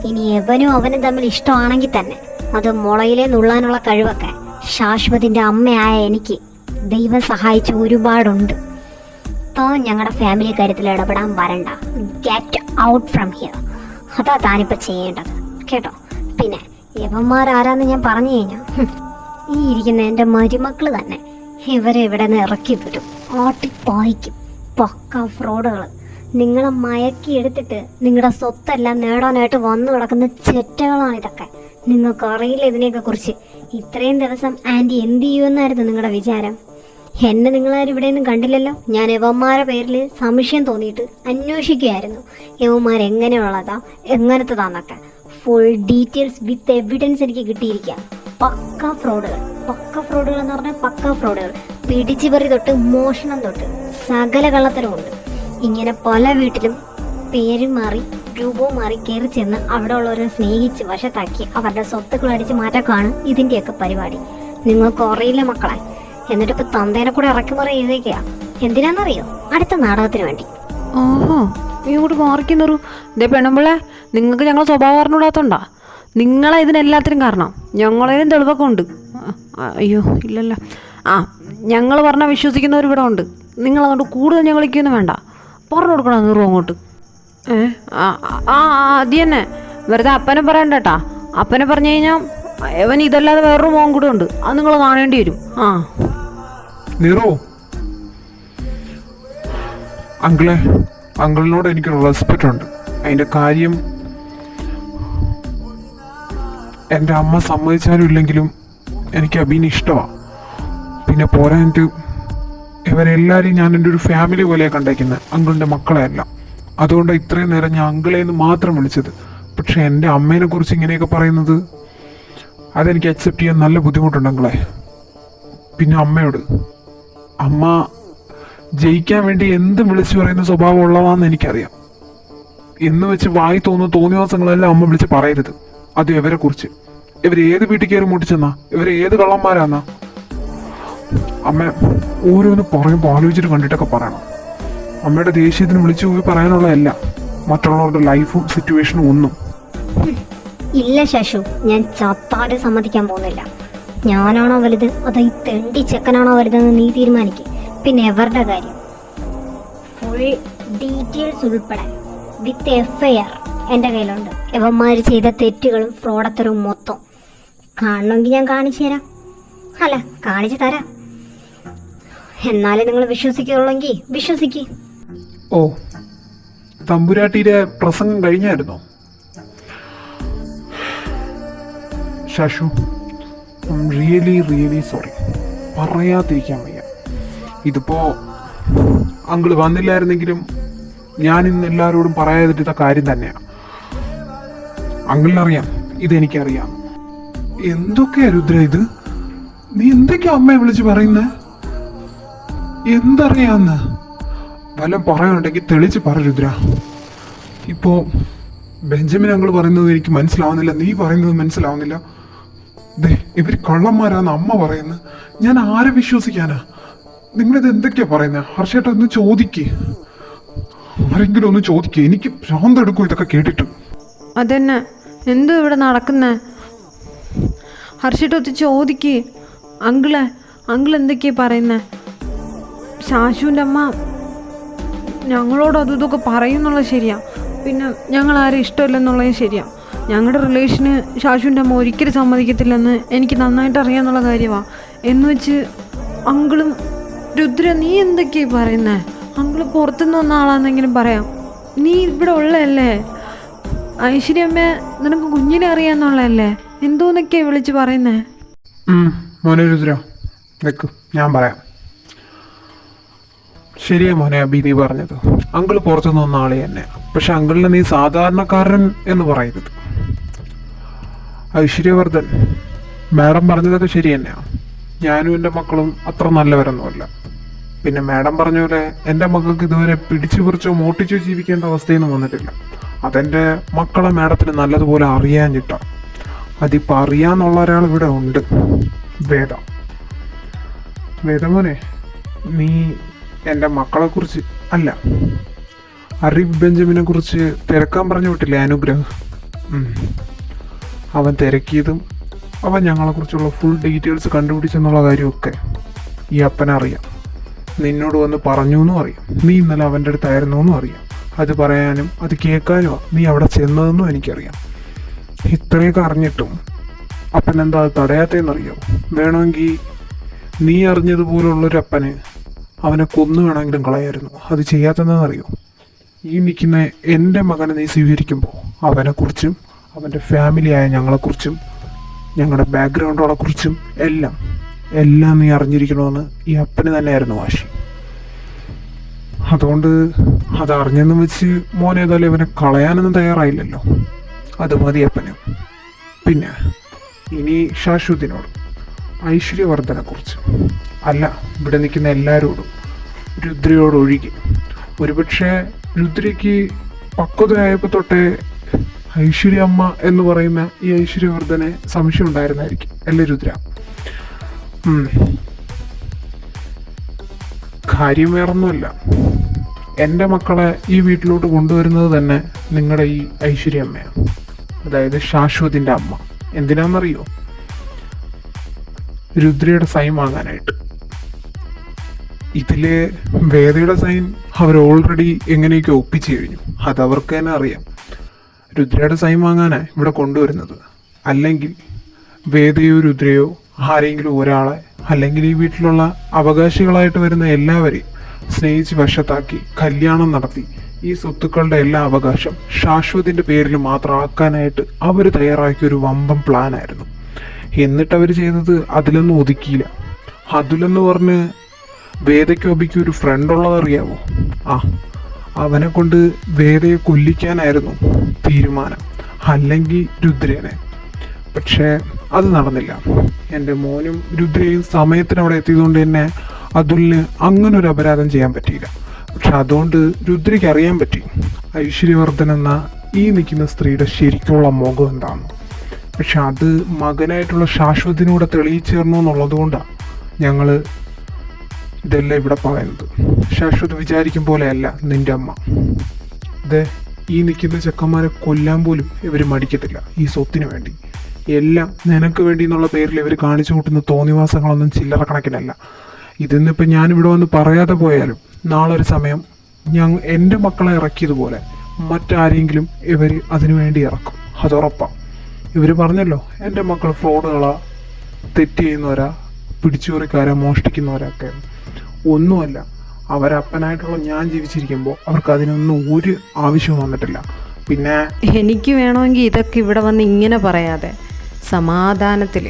ഇനി എവനും അവനും തമ്മിൽ ഇഷ്ടമാണെങ്കിൽ തന്നെ അത് മുളയിലേ നുള്ളാനുള്ള കഴിവൊക്കെ ശാശ്വതിൻ്റെ അമ്മയായ എനിക്ക് ദൈവം സഹായിച്ച ഒരുപാടുണ്ട്. താൻ ഞങ്ങളുടെ ഫാമിലി കാര്യത്തിൽ ഇടപെടാൻ വരണ്ട. Get out from here. അതാ താനിപ്പോൾ ചെയ്യേണ്ടത്, കേട്ടോ? പിന്നെ യവന്മാരാരാന്ന് ഞാൻ പറഞ്ഞു കഴിഞ്ഞാൽ ഈ ഇരിക്കുന്ന എൻ്റെ മരുമക്കൾ തന്നെ ഇവരെ ഇവിടെ നിന്ന് ഇറക്കി വിടും, ഓട്ടിപ്പായിക്കും. പക്ക ഫ്രോഡുകൾ. നിങ്ങളെ മയക്കിയെടുത്തിട്ട് നിങ്ങളുടെ സ്വത്തെല്ലാം നേടാനായിട്ട് വന്നു കിടക്കുന്ന ചെറ്റകളാണ് ഇതൊക്കെ. നിങ്ങൾക്ക് അറിയില്ല ഇതിനെയൊക്കെ കുറിച്ച്. ഇത്രയും ദിവസം ആൻറ്റി എന്ത് ചെയ്യുമെന്നായിരുന്നു നിങ്ങളുടെ വിചാരം? എന്നെ നിങ്ങളാരും ഇവിടെയൊന്നും കണ്ടില്ലല്ലോ. ഞാൻ യവന്മാരുടെ പേരിൽ സംശയം തോന്നിയിട്ട് അന്വേഷിക്കുകയായിരുന്നു. യവന്മാരെങ്ങനെയുള്ളതാ, എങ്ങനത്തതാന്നൊക്കെ ഫുൾ ഡീറ്റെയിൽസ് വിത്ത് എവിഡൻസ് എനിക്ക് കിട്ടിയിരിക്കുക. പക്ക ഫ്രോഡുകൾ. പക്ക ഫ്രോഡുകൾ എന്ന് പറഞ്ഞാൽ പക്ക ഫ്രോഡുകൾ. പിടിച്ചുപറി തൊട്ട് മോഷണം തൊട്ട് സകല കള്ളത്തരമുണ്ട്. ഇങ്ങനെ പല വീട്ടിലും പേരും മാറി രൂപവും മാറി കയറി ചെന്ന് അവിടെ ഉള്ളവരെ സ്നേഹിച്ച് വശത്താക്കി അവരുടെ സ്വത്തുക്കൾ അടിച്ച് മാറ്റാക്കാണ് ഇതിൻ്റെയൊക്കെ പരിപാടി. നിങ്ങൾക്ക് അറിയില്ല മക്കളെ. എന്നിട്ടിപ്പോൾ തന്തേനെ കൂടെ ഇറക്കി മറി ചെയ്തേക്കുക. എന്തിനാണെന്നറിയോ? അടുത്ത നാടകത്തിന് വേണ്ടി. ഓഹോ, ഇങ്ങോട്ട് മാറിക്കുന്നൊരു ഇതേ പെണ്ണുമ്പിള്ളേ, നിങ്ങൾക്ക് ഞങ്ങൾ സ്വഭാവം അറിഞ്ഞൂടാത്തോണ്ടാ നിങ്ങളെ ഇതിനെല്ലാത്തിനും കാരണം. ഞങ്ങളേലും തെളിവൊക്കെ ഉണ്ട്. അയ്യോ ഇല്ലല്ലോ. ഞങ്ങൾ പറഞ്ഞാൽ വിശ്വസിക്കുന്നവർ ഇവിടെ ഉണ്ട്. നിങ്ങളതുകൊണ്ട് കൂടുതൽ ഞങ്ങളിക്കൊന്നും വേണ്ട. പറഞ്ഞു കൊടുക്കണം നൂറും അങ്ങോട്ട്. അത് തന്നെ. വെറുതെ അപ്പനെ പറയണ്ട കേട്ടാ. അപ്പനെ പറഞ്ഞു കഴിഞ്ഞാൽ അവൻ ഇതല്ലാതെ വേറൊരു മോൻ കൂടെ ഉണ്ട്. അത് നിങ്ങൾ കാണേണ്ടി വരും. അങ്കിളിനോട് എനിക്ക് റെസ്പെക്റ്റ് ഉണ്ട്. അതിൻ്റെ കാര്യം എൻ്റെ അമ്മ സമ്മതിച്ചാലും ഇല്ലെങ്കിലും എനിക്ക് അബീനെ ഇഷ്ടമാണ്. പിന്നെ പോരാഞ്ഞിട്ട് ഇവരെല്ലാവരെയും ഞാൻ എൻ്റെ ഒരു ഫാമിലി പോലെ കണ്ടേക്കുന്നത്, അങ്കിളിൻ്റെ മക്കളെയല്ല. അതുകൊണ്ട് ഇത്രയും നേരം ഞാൻ അങ്കിളേന്ന് മാത്രം വിളിച്ചത്. പക്ഷെ എൻ്റെ അമ്മേനെ കുറിച്ച് ഇങ്ങനെയൊക്കെ പറയുന്നത് അതെനിക്ക് അക്സെപ്റ്റ് ചെയ്യാൻ നല്ല ബുദ്ധിമുട്ടുണ്ട് അങ്കിളെ. പിന്നെ അമ്മയോട്, അമ്മ ജയിക്കാൻ വേണ്ടി എന്തും വിളിച്ചു പറയുന്ന സ്വഭാവം ഉള്ളതാണെന്ന് എനിക്കറിയാം. എന്ന് വെച്ച് വായി തോന്നിയ ദിവസങ്ങളെല്ലാം അമ്മ വിളിച്ച് പറയരുത്. അത് ഇവരെ കുറിച്ച്. ഇവർ ഏത് വീട്ടിൽ കയറി മുട്ടിച്ചെന്നാ, ഇവർ ഏത് കള്ളന്മാരാന്നാ. അമ്മ ഓരോന്ന് പറയുമ്പോൾ ആലോചിച്ചിട്ട് കണ്ടിട്ടൊക്കെ പറയണം. അമ്മയുടെ ദേഷ്യത്തിന് വിളിച്ചു പോയി പറയാനുള്ളതല്ല മറ്റുള്ളവരുടെ ലൈഫും സിറ്റുവേഷനും ഒന്നും. ഇല്ല ശശു, ഞാൻ ചത്താടെ സമ്മതിക്കാൻ പോകുന്നില്ല. ഞാനാണോ വലുത് അതോ ഈ തെണ്ടി ചെക്കനാണോ വലുതെന്ന് നീ തീരുമാനിക്കും. പിന്നെ എവരുടെ കാര്യം ഫുൾ ഡീറ്റെയിൽസ് ഉൾപ്പെടെ വിത്ത് FIR എൻ്റെ കയ്യിലുണ്ട്. യവന്മാർ ചെയ്ത തെറ്റുകളും ഫ്രോഡത്തരവും മൊത്തം കാണണമെങ്കിൽ ഞാൻ കാണിച്ചു തരാം. അല്ല, കാണിച്ചു തരാം. എന്നാലും നിങ്ങൾ വിശ്വസിക്കുള്ളെങ്കിൽ വിശ്വസിക്കുക. ഓ, തമ്പുരാട്ടിയുടെ പ്രസംഗം കഴിഞ്ഞായിരുന്നോ? ശശു, റിയലി സോറി. പറയാതിരിക്കാൻ വയ്യ. ഇതിപ്പോ അങ്കിള് വന്നില്ലായിരുന്നെങ്കിലും ഞാൻ ഇന്ന് എല്ലാവരോടും പറയാതിരുന്ന കാര്യം തന്നെയാണ്. അങ്കിളിനറിയാം, ഇതെനിക്കറിയാം. എന്തൊക്കെയാ രുദ്ര ഇത്? നീ എന്തൊക്കെയാ അമ്മയെ വിളിച്ച് പറയുന്നേ? എന്തറിയാന്ന്? വല്ലതും പറയാനുണ്ടെങ്കിൽ തെളിച്ച് പറ രുദ്ര. ഇപ്പോൾ ബെഞ്ചമിൻ അങ്കിൾ പറയുന്നത് എനിക്ക് മനസ്സിലാവുന്നില്ല, നീ പറയുന്നത് മനസ്സിലാവുന്നില്ല. ഇവർ കള്ളന്മാരാന്ന് അമ്മ പറയുന്നത്. ഞാൻ ആരെ വിശ്വസിക്കാനാ? നിങ്ങളിത് എന്തൊക്കെയാ പറയുന്നത്? ഹർഷേട്ട ഒന്ന് ചോദിക്കേ, ആരെങ്കിലും ഒന്ന് ചോദിക്കേ. എനിക്ക് ഭ്രാന്തെടുക്കും ഇതൊക്കെ കേട്ടിട്ട്. അതന്നെ, എന്തോ ഇവിടെ നടക്കുന്നേ? ഹർഷിട്ടൊത്ത് ചോദിക്ക്. അങ്കിൾ എന്തൊക്കെയാ പറയുന്നേ? ശാശുവിൻ്റെ അമ്മ ഞങ്ങളോട് അതും ഇതൊക്കെ പറയുന്നുള്ളത് ശരിയാ, പിന്നെ ഞങ്ങൾ ആരും ഇഷ്ടമില്ലെന്നുള്ളത് ശരിയാ. ഞങ്ങളുടെ റിലേഷന് ശാശുവിൻ്റെ അമ്മ ഒരിക്കലും സമ്മതിക്കത്തില്ലെന്ന് എനിക്ക് നന്നായിട്ട് അറിയാമെന്നുള്ള കാര്യമാണ്. എന്ന് വെച്ച് അങ്കിളും രുദ്ര നീ എന്തൊക്കെയാ പറയുന്നേ? അങ്കിള് പുറത്തുനിന്ന് വന്ന ആളാന്നെങ്കിലും പറയാം. നീ ഇവിടെ ഉള്ളതല്ലേ? ഐശ്വര്യമ്മ നിനക്ക് കുഞ്ഞിനെ അറിയാന്നുള്ളതല്ലേ? എന്തോന്നൊക്കെയാ വിളിച്ച് പറയുന്നേ? മോനെ രുദ്ര നിൽക്കും, ഞാൻ പറയാം. ശരിയാ മോനെ അബി നീ പറഞ്ഞത്. അങ്കിള് പുറത്തുനിന്ന് വന്ന ആളെ തന്നെ. പക്ഷെ അങ്കിളിനെ നീ സാധാരണക്കാരൻ എന്ന് പറയരുത്. ഐശ്വര്യവർദ്ധൻ മാഡം പറഞ്ഞതൊക്കെ ശരി തന്നെയാണ്. ഞാനും എൻ്റെ മക്കളും അത്ര നല്ലവരൊന്നുമല്ല. പിന്നെ മാഡം പറഞ്ഞ പോലെ എൻ്റെ മക്കൾക്ക് ഇതുവരെ പിടിച്ചു പറിച്ചോ മോട്ടിച്ചോ ജീവിക്കേണ്ട അവസ്ഥയൊന്നും വന്നിട്ടില്ല. അതെൻ്റെ മക്കളെ മാഡത്തിന് നല്ലതുപോലെ അറിയാഞ്ഞിട്ടാ. അതിപ്പോൾ അറിയാന്നുള്ള ഒരാൾ ഇവിടെ ഉണ്ട്, വേദമോനെ. നീ എൻ്റെ മക്കളെക്കുറിച്ച് അല്ല, അരീഫ് ബെഞ്ചമിനെ കുറിച്ച് തിരക്കാൻ പറഞ്ഞു വിട്ടില്ലേ അനുഗ്രഹ്? അവൻ തിരക്കിയതും അവൻ ഞങ്ങളെക്കുറിച്ചുള്ള ഫുൾ ഡീറ്റെയിൽസ് കണ്ടുപിടിച്ചെന്നുള്ള കാര്യമൊക്കെ ഈ അപ്പനറിയാം. നിന്നോട് വന്ന് പറഞ്ഞു എന്നും അറിയാം. നീ ഇന്നലെ അവൻ്റെ അടുത്തായിരുന്നു എന്നും അറിയാം. അത് പറയാനും അത് കേൾക്കാനുമാണ് നീ അവിടെ ചെന്നതെന്നും എനിക്കറിയാം. ഇത്രയൊക്കെ അറിഞ്ഞിട്ടും അപ്പൻ എന്താ അത് തടയാത്തതെന്നറിയാമോ? വേണമെങ്കിൽ നീ അറിഞ്ഞതുപോലുള്ളൊരു അപ്പന് അവനെ കൊന്നു വേണമെങ്കിലും കളയായിരുന്നു. അത് ചെയ്യാത്തതെന്നറിയോ? ഈ നിൽക്കുന്ന എൻ്റെ മകനെ നീ സ്വീകരിക്കുമ്പോൾ അവനെക്കുറിച്ചും അവൻ്റെ ഫാമിലിയായ ഞങ്ങളെക്കുറിച്ചും ഞങ്ങളുടെ ബാക്ക്ഗ്രൗണ്ടുകളെക്കുറിച്ചും എല്ലാം നീ അറിഞ്ഞിരിക്കണമെന്ന് ഈ അപ്പന് തന്നെയായിരുന്നു വാശി. അതുകൊണ്ട് അതറിഞ്ഞെന്ന് വെച്ച് മോനേതായാലും ഇവനെ കളയാനൊന്നും തയ്യാറായില്ലല്ലോ. അത് മതി അപ്പന്. പിന്നെ ഇനി ശാശ്വതിനോട് ഐശ്വര്യവർദ്ധനെക്കുറിച്ച് അല്ല, ഇവിടെ നിൽക്കുന്ന എല്ലാവരോടും, രുദ്രയോടൊഴുകി. ഒരുപക്ഷെ രുദ്രയ്ക്ക് പക്വതയായപ്പോൾ തൊട്ടേ ഐശ്വര്യ അമ്മ എന്ന് പറയുന്ന ഈ ഐശ്വര്യവർദ്ധനെ സംശയം ഉണ്ടായിരുന്നായിരിക്കും അല്ലേ രുദ്ര? കാര്യം വേറൊന്നുമല്ല, എൻ്റെ മക്കളെ ഈ വീട്ടിലോട്ട് കൊണ്ടുവരുന്നത് തന്നെ നിങ്ങളുടെ ഈ ഐശ്വര്യ അമ്മയാണ്, അതായത് ശാശ്വതിൻ്റെ അമ്മ. എന്തിനാണെന്നറിയോ? രുദ്രയുടെ സൈൻ വാങ്ങാനായിട്ട്. ഇതില് വേദയുടെ സൈൻ അവർ ഓൾറെഡി എങ്ങനെയൊക്കെ ഒപ്പിച്ചു കഴിഞ്ഞു. അതവർക്ക് തന്നെ അറിയാം. രുദ്രയുടെ സൈൻ വാങ്ങാനാണ് ഇവിടെ കൊണ്ടുവരുന്നത്. അല്ലെങ്കിൽ വേദയോ രുദ്രയോ ആരെങ്കിലും ഒരാളെ, അല്ലെങ്കിൽ ഈ വീട്ടിലുള്ള അവകാശികളായിട്ട് വരുന്ന എല്ലാവരെയും സ്നേഹിച്ച് വശത്താക്കി കല്യാണം നടത്തി ഈ സ്വത്തുക്കളുടെ എല്ലാ അവകാശം ശാശ്വതിൻ്റെ പേരിൽ മാത്രം ആക്കാനായിട്ട് അവർ തയ്യാറാക്കിയൊരു വമ്പൻ പ്ലാനായിരുന്നു. എന്നിട്ട് അവർ ചെയ്തത് അതിലൊന്നും ഒതുക്കിയില്ല. അതിലെന്ന് പറഞ്ഞ് വേദയ്ക്ക് ഒബിക്ക് ഒരു ഫ്രണ്ട് ഉള്ളതറിയാവോ? അവനെ കൊണ്ട് വേദയെ കൊല്ലിക്കാനായിരുന്നു തീരുമാനം, അല്ലെങ്കിൽ രുദ്രനെ. പക്ഷേ അത് നടന്നില്ല. എൻ്റെ മോനും രുദ്രയും സമയത്തിന് അവിടെ എത്തിയതുകൊണ്ട് തന്നെ അതുലിന് അങ്ങനെ ഒരു അപരാധം ചെയ്യാൻ പറ്റിയില്ല. പക്ഷെ അതുകൊണ്ട് രുദ്രയ്ക്ക് അറിയാൻ പറ്റി ഐശ്വര്യവർദ്ധൻ എന്ന ഈ നിൽക്കുന്ന സ്ത്രീയുടെ ശരിക്കുള്ള മുഖം എന്താണെന്ന്. പക്ഷെ അത് മകനായിട്ടുള്ള ശാശ്വതിനൂടെ തെളിയിച്ചു തരണം എന്നുള്ളത് കൊണ്ടാണ് ഞങ്ങൾ ഇതെല്ലാം ഇവിടെ പറയുന്നത്. ശാശ്വത് വിചാരിക്കും പോലെയല്ല നിൻ്റെ അമ്മ. ഈ നിൽക്കുന്ന ചെക്കന്മാരെ കൊല്ലാൻ പോലും ഇവർ മടിക്കത്തില്ല ഈ സ്വത്തിന് വേണ്ടി. എല്ലാം നിനക്ക് വേണ്ടി എന്നുള്ള പേരിൽ ഇവർ കാണിച്ചു കൂട്ടുന്ന തോന്നിവാസങ്ങളൊന്നും ചില്ലറ കണക്കിനല്ല. ഇതിന്നിപ്പോൾ ഞാനിവിടെ വന്ന് പറയാതെ പോയാലും നാളൊരു സമയം എൻ്റെ മക്കളെ ഇറക്കിയതുപോലെ മറ്റാരെങ്കിലും ഇവർ അതിനു വേണ്ടി ഇറക്കും, അതുറപ്പാണ്. ഇവർ പറഞ്ഞല്ലോ എൻ്റെ മക്കൾ ഫ്രോഡുകളാ, തെറ്റ് ചെയ്യുന്നവരാ, പിടിച്ചുപറിക്കാരാ, മോഷ്ടിക്കുന്നവരൊക്കെ. ഒന്നുമല്ല, അവരപ്പനായിട്ടുള്ള ഞാൻ ജീവിച്ചിരിക്കുമ്പോൾ അവർക്ക് അതിനൊന്നും ഒരു ആവശ്യവും വന്നിട്ടില്ല. പിന്നെ എനിക്ക് വേണമെങ്കിൽ ഇതൊക്കെ ഇവിടെ വന്ന് ഇങ്ങനെ പറയാതെ സമാധാനത്തിൽ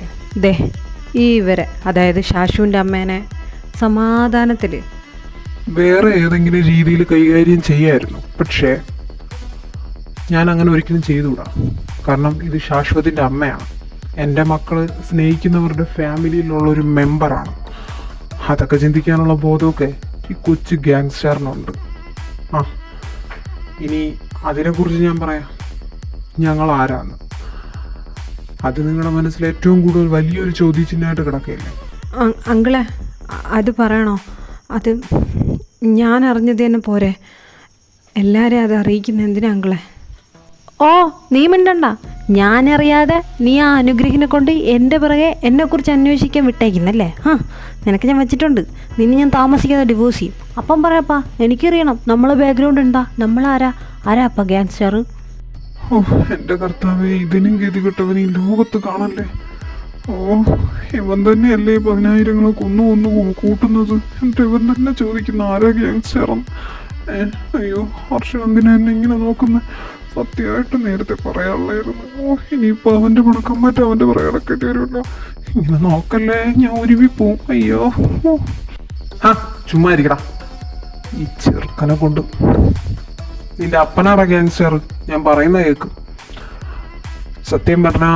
ഇവരെ, അതായത് ശാശുവിൻ്റെ അമ്മേനെ സമാധാനത്തിൽ വേറെ ഏതെങ്കിലും രീതിയിൽ കൈകാര്യം ചെയ്യായിരുന്നു. പക്ഷേ ഞാൻ അങ്ങനെ ഒരിക്കലും ചെയ്തുകൂടാ. കാരണം ഇത് ശാശ്വതിൻ്റെ അമ്മയാണ്. എൻ്റെ മക്കൾ സ്നേഹിക്കുന്നവരുടെ ഫാമിലിയിലുള്ളൊരു മെമ്പറാണ്. അതൊക്കെ ചിന്തിക്കാനുള്ള ബോധമൊക്കെ ഈ കൊച്ചു ഗ്യാങ്സ്റ്ററിനുണ്ട്. ആ ഇനി അതിനെക്കുറിച്ച് ഞാൻ പറയാം. ഞങ്ങൾ ആരാന്ന് അത് നിങ്ങളുടെ മനസ്സിൽ ഏറ്റവും കൂടുതൽ വലിയൊരു ചോദ്യചിഹ്നമായിട്ട് കിടക്കുകയില്ലേ? അങ്കിളെ അത് പറയണോ? അത് ഞാൻ അറിഞ്ഞത് തന്നെ പോരെ, എല്ലാവരെയും അത് അറിയിക്കുന്ന എന്തിനാ അങ്കിളെ? ഓ നീ മിണ്ടണ്ട, ഞാനറിയാതെ നീ ആ അനുഗ്രഹിനെ കൊണ്ട് എൻ്റെ പിറകെ എന്നെക്കുറിച്ച് അന്വേഷിക്കാൻ വിട്ടേക്കുന്നല്ലേ? നിനക്ക് ഞാൻ വെച്ചിട്ടുണ്ട്, നിന്നെ ഞാൻ താമസിക്കാതെ ഡിവോഴ്സ് ചെയ്യും. അപ്പം പറയാപ്പാ, എനിക്കറിയണം നമ്മളെ ബാക്ക്ഗ്രൗണ്ട് ഉണ്ടാ, നമ്മളാരാ ആരാപ്പാ ഗ്യാങ്സ്റ്റർ? ഓ എൻ്റെ കർത്താവേ, ഇതിനും ഗതികെട്ടവൻ ഈ ലോകത്ത് കാണല്ലേ. ഓ ഇവൻ തന്നെയല്ലേ 10,000 കൊന്നു കൂട്ടുന്നത്? എന്നിട്ട് ഇവൻ തന്നെ ചോദിക്കുന്ന ആരാ ഗ്യാങ്സ്റ്ററെന്ന്. അയ്യോ ഹർഷൻ എന്തിനാ എന്നെ ഇങ്ങനെ നോക്കുന്നത്? സത്യമായിട്ട് നേരത്തെ പറയാനുള്ളായിരുന്നു. ഓ ഇനിയിപ്പോൾ അവൻ്റെ മുടക്കം മാറ്റം അവൻ്റെ പറയാൻ കിടക്കേണ്ടി വരുമല്ലോ. ഇങ്ങനെ നോക്കല്ലേ, ഞാൻ ഒരുവി പോവും. അയ്യോ ചുമ്മാ ഇരിക്കടാ. ഈ ചെറുക്കനെ കൊണ്ട് നിന്റെ അപ്പനാടാ ഗ്യാങ്സ്റ്റർ, ഞാൻ പറയുന്ന കേക്ക്. സത്യം പറഞ്ഞാ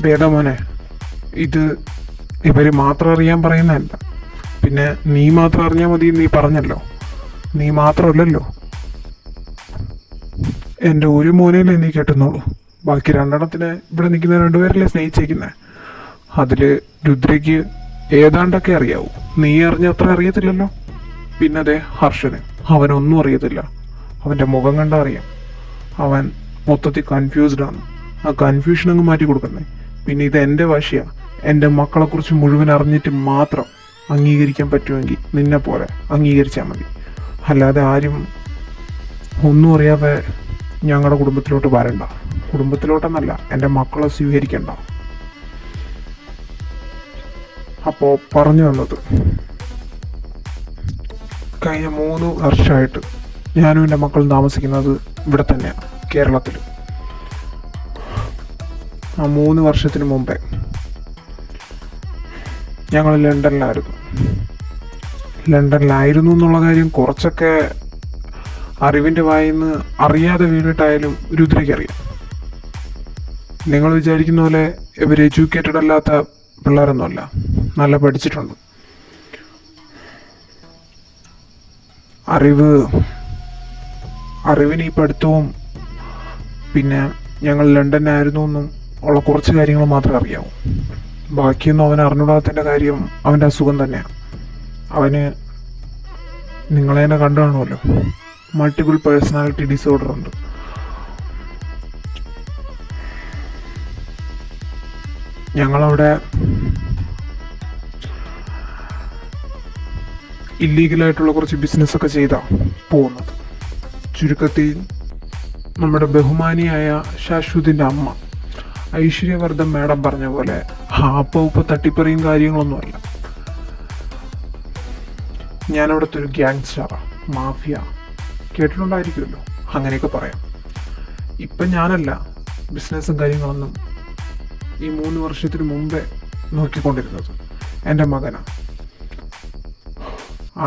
ഭേദമോനെ, ഇത് ഇവര് മാത്രം അറിയാൻ പറയുന്നതല്ല. പിന്നെ നീ മാത്രം അറിഞ്ഞാൽ മതി, നീ പറഞ്ഞല്ലോ. നീ മാത്രമല്ലല്ലോ, എൻ്റെ ഒരു മോനേലേ നീ കെട്ടുന്നുള്ളൂ. ബാക്കി 2 ഇവിടെ നിൽക്കുന്ന 2 പേരല്ലേ സ്നേഹിച്ചേക്കുന്നത്. അതില് രുദ്രയ്ക്ക് ഏതാണ്ടൊക്കെ അറിയാവൂ, നീ അറിഞ്ഞ അത്ര അറിയത്തില്ലല്ലോ. പിന്നെ അതെ ഹർഷന്, അവനൊന്നും അറിയത്തില്ല. അവൻ്റെ മുഖം കണ്ടാ അറിയാം, അവൻ മൊത്തത്തിൽ കൺഫ്യൂസ്ഡ് ആണ്. ആ കൺഫ്യൂഷൻ അങ്ങ് മാറ്റി കൊടുക്കണ്ടേ? പിന്നെ ഇത് എൻ്റെ ഭാഷയാ, എൻ്റെ മക്കളെക്കുറിച്ച് മുഴുവൻ അറിഞ്ഞിട്ട് മാത്രം അംഗീകരിക്കാൻ പറ്റുമെങ്കിൽ നിന്നെ പോലെ അംഗീകരിച്ചാൽ മതി. അല്ലാതെ ആരും ഒന്നും അറിയാതെ ഞങ്ങളുടെ കുടുംബത്തിലോട്ട് വരണ്ട. കുടുംബത്തിലോട്ടെന്നല്ല, എൻ്റെ മക്കളെ സ്വീകരിക്കണ്ട. അപ്പോൾ പറഞ്ഞു വന്നത്, കഴിഞ്ഞ 3 വർഷമായിട്ട് ഞാനും എൻ്റെ മക്കളും താമസിക്കുന്നത് ഇവിടെ തന്നെയാണ്, കേരളത്തിൽ. ആ 3 വർഷത്തിന് മുമ്പേ ഞങ്ങൾ ലണ്ടനിലായിരുന്നു എന്നുള്ള കാര്യം കുറച്ചൊക്കെ അറിവിൻ്റെ വായിന്ന് അറിയാതെ വീണിട്ടായാലും രുദ്രയ്ക്കറിയാം. നിങ്ങൾ വിചാരിക്കുന്ന പോലെ ഇവർ എഡ്യൂക്കേറ്റഡ് അല്ലാത്ത പിള്ളേരൊന്നുമല്ല, നല്ല പഠിച്ചിട്ടുണ്ട്. അറിവിന് ഈ പഠിത്തവും പിന്നെ ഞങ്ങൾ ലണ്ടനിലായിരുന്നു എന്നും ഉള്ള കുറച്ച് കാര്യങ്ങൾ മാത്രമേ അറിയാവൂ. ബാക്കിയൊന്നും അവൻ അറിഞ്ഞൂടാത്തതിൻ്റെ കാര്യം അവൻ്റെ അസുഖം തന്നെയാണ്. അവന് നിങ്ങളെ തന്നെ കണ്ടു കാണുമല്ലോ, മൾട്ടിപ്പിൾ പേഴ്സണാലിറ്റി ഡിസോർഡർ ഉണ്ട്. ഞങ്ങളവിടെ ഇല്ലീഗലായിട്ടുള്ള കുറച്ച് ബിസിനസ്സൊക്കെ ചെയ്താണ് പോകുന്നത്. ചുരുക്കത്തിൽ നമ്മുടെ ബഹുമാനിയായ ശാശ്വതിൻ്റെ അമ്മ ഐശ്വര്യവർദ്ധൻ മാഡം പറഞ്ഞ പോലെ ഉപ്പ തട്ടിപ്പറിയും കാര്യങ്ങളൊന്നുമല്ല. ഞാനവിടുത്തെ ഒരു ഗ്യാങ്സ്റ്ററാ, മാഫിയ, കേട്ടിട്ടുണ്ടായിരിക്കുമല്ലോ, അങ്ങനെയൊക്കെ പറയാം. ഇപ്പം ഞാനല്ല ബിസിനസ്സും കാര്യങ്ങളൊന്നും ഈ 3 വർഷത്തിന് മുമ്പേ നോക്കിക്കൊണ്ടിരുന്നത്, എൻ്റെ മകനാണ്.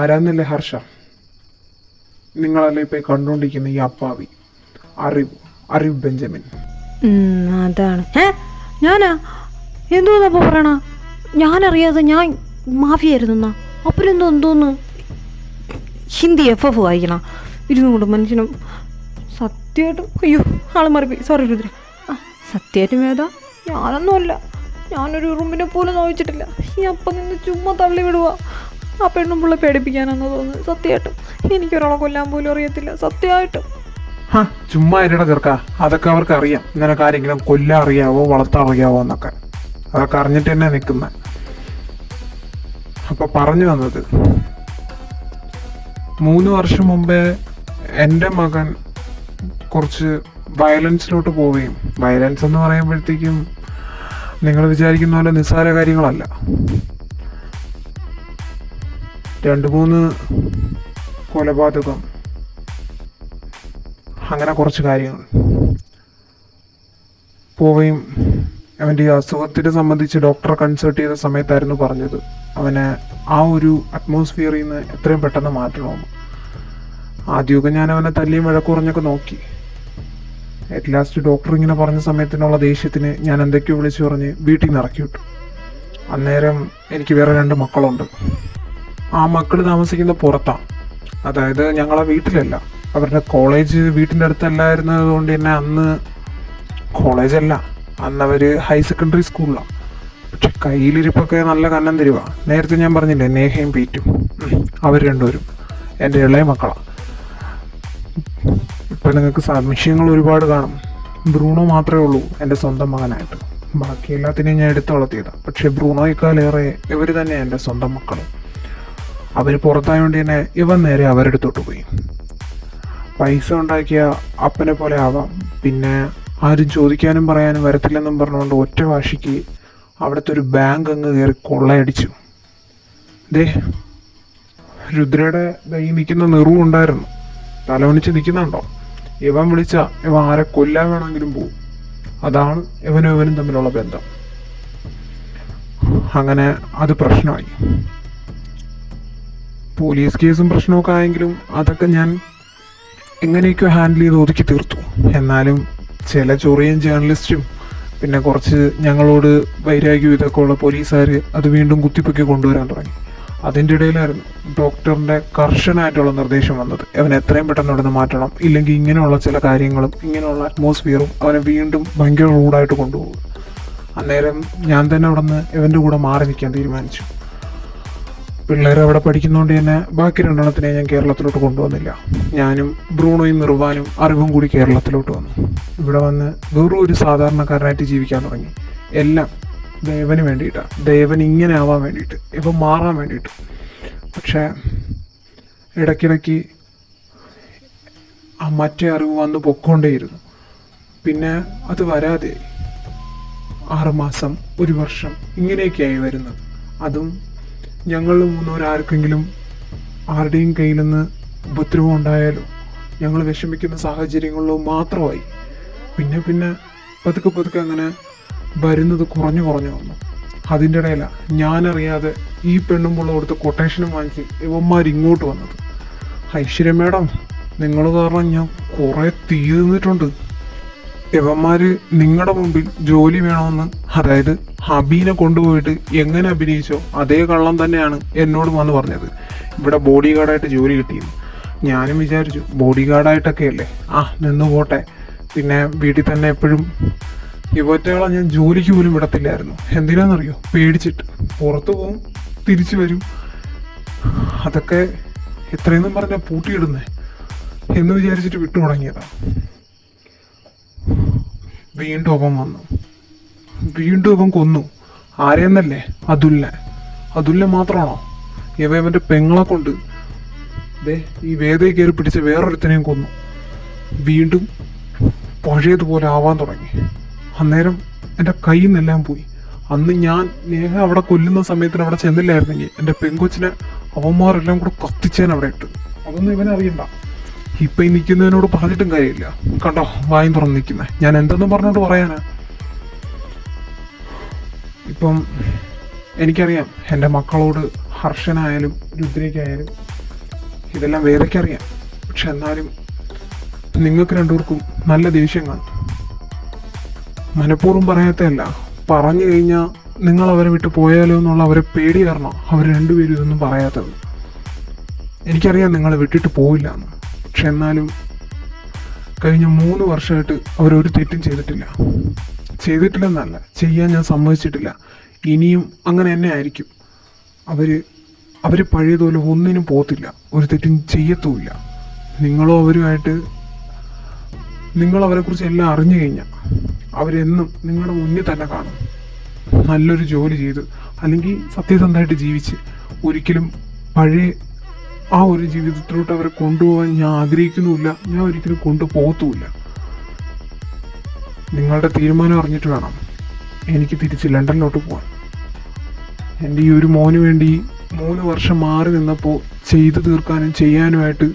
ആരാന്നല്ലേ ഹർഷ, നിങ്ങളല്ലേ ഇപ്പം കണ്ടുകൊണ്ടിരിക്കുന്ന ഈ അപ്പാവി അറിവ് ബെഞ്ചമിൻ. അതാണ് ഞാനാ എന്തോന്നപ്പോൾ പറയണ? ഞാനറിയാതെ ഞാൻ മാഫിയായിരുന്നു. അപ്പനെന്തോന്ന് ഹിന്ദി FF വായിക്കണം ഇരുന്നുകൊണ്ട് മനുഷ്യനും. സത്യമായിട്ടും അയ്യോ ആള് മാറിപ്പോയി, സോറി രുദ്ര. സത്യമായിട്ടും ഏതാ? ഞാനൊന്നുമല്ല, ഞാനൊരു ഉറുമ്പിനെ പോലും നോവിച്ചിട്ടില്ല. ഈ അപ്പം നിന്ന് ചുമ്മാ തള്ളി വിടുക. ആ പെണ്ണും പിള്ളെ പേടിപ്പിക്കാനെന്ന് തോന്നുന്നു. സത്യമായിട്ടും എനിക്കൊരാളെ കൊല്ലാൻ പോലും അറിയത്തില്ല, സത്യമായിട്ടും. ചുമ്മാ ഇരട ചെറുക്ക, അതൊക്കെ അവർക്ക് അറിയാം. നിനക്ക് ആരെങ്കിലും കൊല്ലാൻ അറിയാവോ വളർത്താൻ അറിയാവോ എന്നൊക്കെ, അതൊക്കെ അറിഞ്ഞിട്ട് തന്നെ നിൽക്കുന്നത്. അപ്പൊ പറഞ്ഞു വന്നത്, 3 വർഷം മുമ്പേ എൻ്റെ മകൻ കുറച്ച് വയലൻസിലോട്ട് പോവുകയും, വയലൻസ് എന്ന് പറയുമ്പോഴത്തേക്കും നിങ്ങൾ വിചാരിക്കുന്ന പോലെ നിസ്സാര കാര്യങ്ങളല്ല. 2-3 കൊലപാതകം, അങ്ങനെ കുറച്ച് കാര്യങ്ങൾ പോവുകയും അവൻ്റെ ഈ അസുഖത്തിനെ സംബന്ധിച്ച് ഡോക്ടറെ കൺസൾട്ട് ചെയ്ത സമയത്തായിരുന്നു പറഞ്ഞത് അവനെ ആ ഒരു അറ്റ്മോസ്ഫിയറിൽ നിന്ന് എത്രയും പെട്ടെന്ന് മാറ്റണമെന്ന്. ആദ്യമൊക്കെ ഞാൻ അവനെ തല്ലിയും വഴക്കുറഞ്ഞൊക്കെ നോക്കി. അറ്റ് ലാസ്റ്റ് ഡോക്ടർ ഇങ്ങനെ പറഞ്ഞ സമയത്തിനുള്ള ദേഷ്യത്തിന് ഞാൻ എന്തൊക്കെയോ വിളിച്ചു പറഞ്ഞ് വീട്ടിൽ നിന്ന് ഇറക്കി വിട്ടു. അന്നേരം എനിക്ക് വേറെ 2 മക്കളുണ്ട്. ആ മക്കൾ താമസിക്കുന്ന പുറത്താണ്. അതായത് ഞങ്ങളെ വീട്ടിലല്ല, അവരുടെ കോളേജ് വീട്ടിൻ്റെ അടുത്തല്ലായിരുന്നത് കൊണ്ട് തന്നെ അന്ന് കോളേജല്ല, അന്ന് അവർ ഹയർ സെക്കൻഡറി സ്കൂളിലാണ്. പക്ഷെ കയ്യിലിരിപ്പൊക്കെ നല്ല കന്നം തരുവാ. നേരത്തെ ഞാൻ പറഞ്ഞില്ലേ നേഹയും പീറ്റും, അവർ രണ്ടുപേരും എൻ്റെ ഇളയ മക്കളാണ്. ഇപ്പം നിങ്ങൾക്ക് സംശയങ്ങൾ ഒരുപാട് കാണും. ബ്രൂണോ മാത്രമേ ഉള്ളൂ എൻ്റെ സ്വന്തം മകനായിട്ട്, ബാക്കി എല്ലാത്തിനെയും ഞാൻ എടുത്ത് വളർത്തിയതാണ്. പക്ഷേ ബ്രൂണോയേക്കാളേറെ ഇവർ തന്നെ എൻ്റെ സ്വന്തം മക്കൾ. അവർ പുറത്തായതുകൊണ്ട് തന്നെ ഇവൻ നേരെ അവരുടെ അടുത്തോട്ട് പോയി. പൈസ ഉണ്ടാക്കിയ അപ്പനെ പോലെ ആവാം, പിന്നെ ആരും ചോദിക്കാനും പറയാനും വരത്തില്ലെന്നും പറഞ്ഞുകൊണ്ട് ഒറ്റ വാശിക്ക് അവിടുത്തെ ഒരു ബാങ്ക് അങ്ങ് കയറി കൊള്ളയടിച്ചു. ദേ രുദ്രയുടെ കൈ നിൽക്കുന്ന നിറവും ഉണ്ടായിരുന്നു, തലവണിച്ച് നിൽക്കുന്നുണ്ടോ? ഇവൻ വിളിച്ച ഇവൻ ആരെ കൊല്ലാൻ വേണമെങ്കിലും പോവും. അതാണ് ഇവനും ഇവനും തമ്മിലുള്ള ബന്ധം. അങ്ങനെ അത് പ്രശ്നമായി. പോലീസ് കേസും പ്രശ്നമൊക്കെ ആയെങ്കിലും അതൊക്കെ ഞാൻ എങ്ങനെയൊക്കെയോ ഹാൻഡിൽ ചെയ്ത് ഒതുക്കി തീർത്തു. എന്നാലും ചില ചൊറിയൻ ജേർണലിസ്റ്റും പിന്നെ കുറച്ച് ഞങ്ങളോട് വൈരാഗ്യം ഇതൊക്കെ ഉള്ള പോലീസുകാർ അത് വീണ്ടും കുത്തിപ്പൊക്കി കൊണ്ടുവരാൻ തുടങ്ങി. അതിൻ്റെ ഇടയിലായിരുന്നു ഡോക്ടറിൻ്റെ കർശനമായിട്ടുള്ള നിർദ്ദേശം വന്നത്, അവനെ എത്രയും പെട്ടെന്ന് അവിടെ നിന്ന് മാറ്റണം, ഇല്ലെങ്കിൽ ഇങ്ങനെയുള്ള ചില കാര്യങ്ങളും ഇങ്ങനെയുള്ള അറ്റ്മോസ്ഫിയറും അവനെ വീണ്ടും ഭയങ്കര റൂഡായിട്ട് കൊണ്ടുപോകും. അന്നേരം ഞാൻ തന്നെ അവിടെ നിന്ന് ഇവൻ്റെ കൂടെ മാറി നിൽക്കാൻ തീരുമാനിച്ചു. പിള്ളേർ അവിടെ പഠിക്കുന്നതുകൊണ്ട് തന്നെ ബാക്കി രണ്ടെണ്ണത്തിനെ ഞാൻ കേരളത്തിലോട്ട് കൊണ്ടുവന്നില്ല. ഞാനും ബ്രൂണോയും നിർവാനും അറിവും കൂടി കേരളത്തിലോട്ട് വന്നു. ഇവിടെ വന്ന് വെറും ഒരു സാധാരണക്കാരനായിട്ട് ജീവിക്കാൻ തുടങ്ങി. എല്ലാം ദേവന് വേണ്ടിയിട്ടാണ്, ദേവൻ ഇങ്ങനെ ആവാൻ വേണ്ടിയിട്ട്, ഇപ്പം മാറാൻ വേണ്ടിയിട്ട്. പക്ഷേ ഇടയ്ക്കിടയ്ക്ക് ആ മറ്റേ അറിവ് വന്ന് പൊക്കോണ്ടേയിരുന്നു. പിന്നെ അത് വരാതെ 6 മാസം, 1 വർഷം ഇങ്ങനെയൊക്കെയായി വരുന്നത്. അതും ഞങ്ങൾ മൂന്നോരാർക്കെങ്കിലും ആരുടെയും കയ്യിൽ നിന്ന് ഉപദ്രവം ഉണ്ടായാലോ ഞങ്ങൾ വിഷമിക്കുന്ന സാഹചര്യങ്ങളിലോ മാത്രമായി. പിന്നെ പതുക്കെ അങ്ങനെ വരുന്നത് കുറഞ്ഞു വന്നു. അതിൻ്റെ ഇടയിലാണ് ഞാനറിയാതെ ഈ പെണ്ണുമ്പോൾ കൊടുത്ത് കൊട്ടേഷനും വാങ്ങിച്ച് ഇവന്മാർ ഇങ്ങോട്ട് വന്നത്. ഐശ്വര്യ മേഡം, നിങ്ങൾ കാരണം ഞാൻ കുറേ തീ തിന്നിട്ടുണ്ട്. ഇവന്മാർ നിങ്ങളുടെ മുമ്പിൽ ജോലി വേണമെന്ന്, അതായത് ഹബീനെ കൊണ്ടുപോയിട്ട് എങ്ങനെ അഭിനയിച്ചോ അതേ കള്ളം തന്നെയാണ് എന്നോട് വന്ന് പറഞ്ഞത്. ഇവിടെ ബോഡി ഗാർഡായിട്ട് ജോലി കിട്ടിയെന്ന്. ഞാനും വിചാരിച്ചു ബോഡി ഗാർഡായിട്ടൊക്കെ അല്ലേ, നിന്ന് പോട്ടെ, പിന്നെ വീട്ടിൽ തന്നെ എപ്പോഴും. ഇവറ്റകളെ ഞാൻ ജോലിക്ക് പോലും വിടത്തില്ലായിരുന്നു. എന്തിനാണെന്നറിയോ? പേടിച്ചിട്ട്. പുറത്തു പോവും, തിരിച്ചു വരും, അതൊക്കെ എത്രയെന്നും പറഞ്ഞാൽ പൂട്ടിയിടുന്നേ എന്ന് വിചാരിച്ചിട്ട് വിട്ടു തുടങ്ങിയതാണ്. വീണ്ടും അവൻ വന്നു, വീണ്ടും അവൻ കൊന്നു. ആരെയെന്നല്ലേ? അതുല്ലെ മാത്രമാണോ? ഇവൻ്റെ പെങ്ങളെ കൊണ്ട് ഈ വേദയെ കയറി പിടിച്ച വേറൊരുത്തനെയും കൊന്നു. വീണ്ടും പഴയതുപോലെ ആവാൻ തുടങ്ങി. അന്നേരം എൻ്റെ കയ്യിൽ നിന്നെല്ലാം പോയി. അന്ന് ഞാൻ നേഹ അവിടെ കൊല്ലുന്ന സമയത്തിന് അവിടെ ചെന്നില്ലായിരുന്നെങ്കിൽ എൻ്റെ പെങ്കൊച്ചിനെ അവന്മാരെല്ലാം കൂടെ കത്തിച്ചേൻ അവിടെ ഇട്ട്. അതൊന്നും ഇവനറിയണ്ട. ഇപ്പം ഈ നിൽക്കുന്നതിനോട് പറഞ്ഞിട്ടും കാര്യമില്ല. കണ്ടോ വായും തുറന്ന് നിൽക്കുന്നത്. ഞാൻ എന്തെന്നും പറഞ്ഞോണ്ട് പറയാനാ? ഇപ്പം എനിക്കറിയാം എൻ്റെ മക്കളോട് ഹർഷനായാലും രുദ്രയ്ക്കായാലും ഇതെല്ലാം വേദയ്ക്കറിയാം. പക്ഷെ എന്നാലും നിങ്ങൾക്ക് രണ്ടുപേർക്കും നല്ല ദേഷ്യം കാണും. മനഃപൂർവ്വം പറയാത്തതല്ല, പറഞ്ഞു കഴിഞ്ഞാൽ നിങ്ങൾ അവരെ വിട്ട് പോയാലോ എന്നുള്ള അവരെ പേടി കാരണം അവർ രണ്ടുപേരും ഇതൊന്നും പറയാത്തത്. എനിക്കറിയാം നിങ്ങൾ വിട്ടിട്ട് പോവില്ല എന്ന്. പക്ഷെ എന്നാലും കഴിഞ്ഞ 3 വർഷമായിട്ട് അവരൊരു തെറ്റും ചെയ്തിട്ടില്ലെന്നല്ല, ചെയ്യാൻ ഞാൻ സമ്മതിച്ചിട്ടില്ല. ഇനിയും അങ്ങനെ തന്നെ ആയിരിക്കും. അവർ പഴയതുപോലെ ഒന്നിനും പോകത്തില്ല, ഒരു തെറ്റും ചെയ്യത്തുമില്ല. നിങ്ങളോ അവരുമായിട്ട് നിങ്ങൾ അവരെക്കുറിച്ച് എല്ലാം അറിഞ്ഞു കഴിഞ്ഞാൽ അവരെന്നും നിങ്ങളുടെ മുന്നിൽ തന്നെ കാണും. നല്ലൊരു ജോലി ചെയ്ത് അല്ലെങ്കിൽ സത്യസന്ധമായിട്ട് ജീവിച്ച് ഒരിക്കലും പഴയ ആ ഒരു ജീവിതത്തിലോട്ട് അവരെ കൊണ്ടുപോകാൻ ഞാൻ ആഗ്രഹിക്കുന്നുമില്ല, ഞാൻ ഒരിക്കലും കൊണ്ടുപോകത്തുമില്ല. നിങ്ങളുടെ തീരുമാനം അറിഞ്ഞിട്ട് വേണം എനിക്ക് തിരിച്ച് ലണ്ടനിലോട്ട് പോകാൻ. എൻ്റെ ഈ ഒരു മോന് വേണ്ടി 3 വർഷം മാറി നിന്നപ്പോൾ ചെയ്തു തീർക്കാനും ചെയ്യാനുമായിട്ട്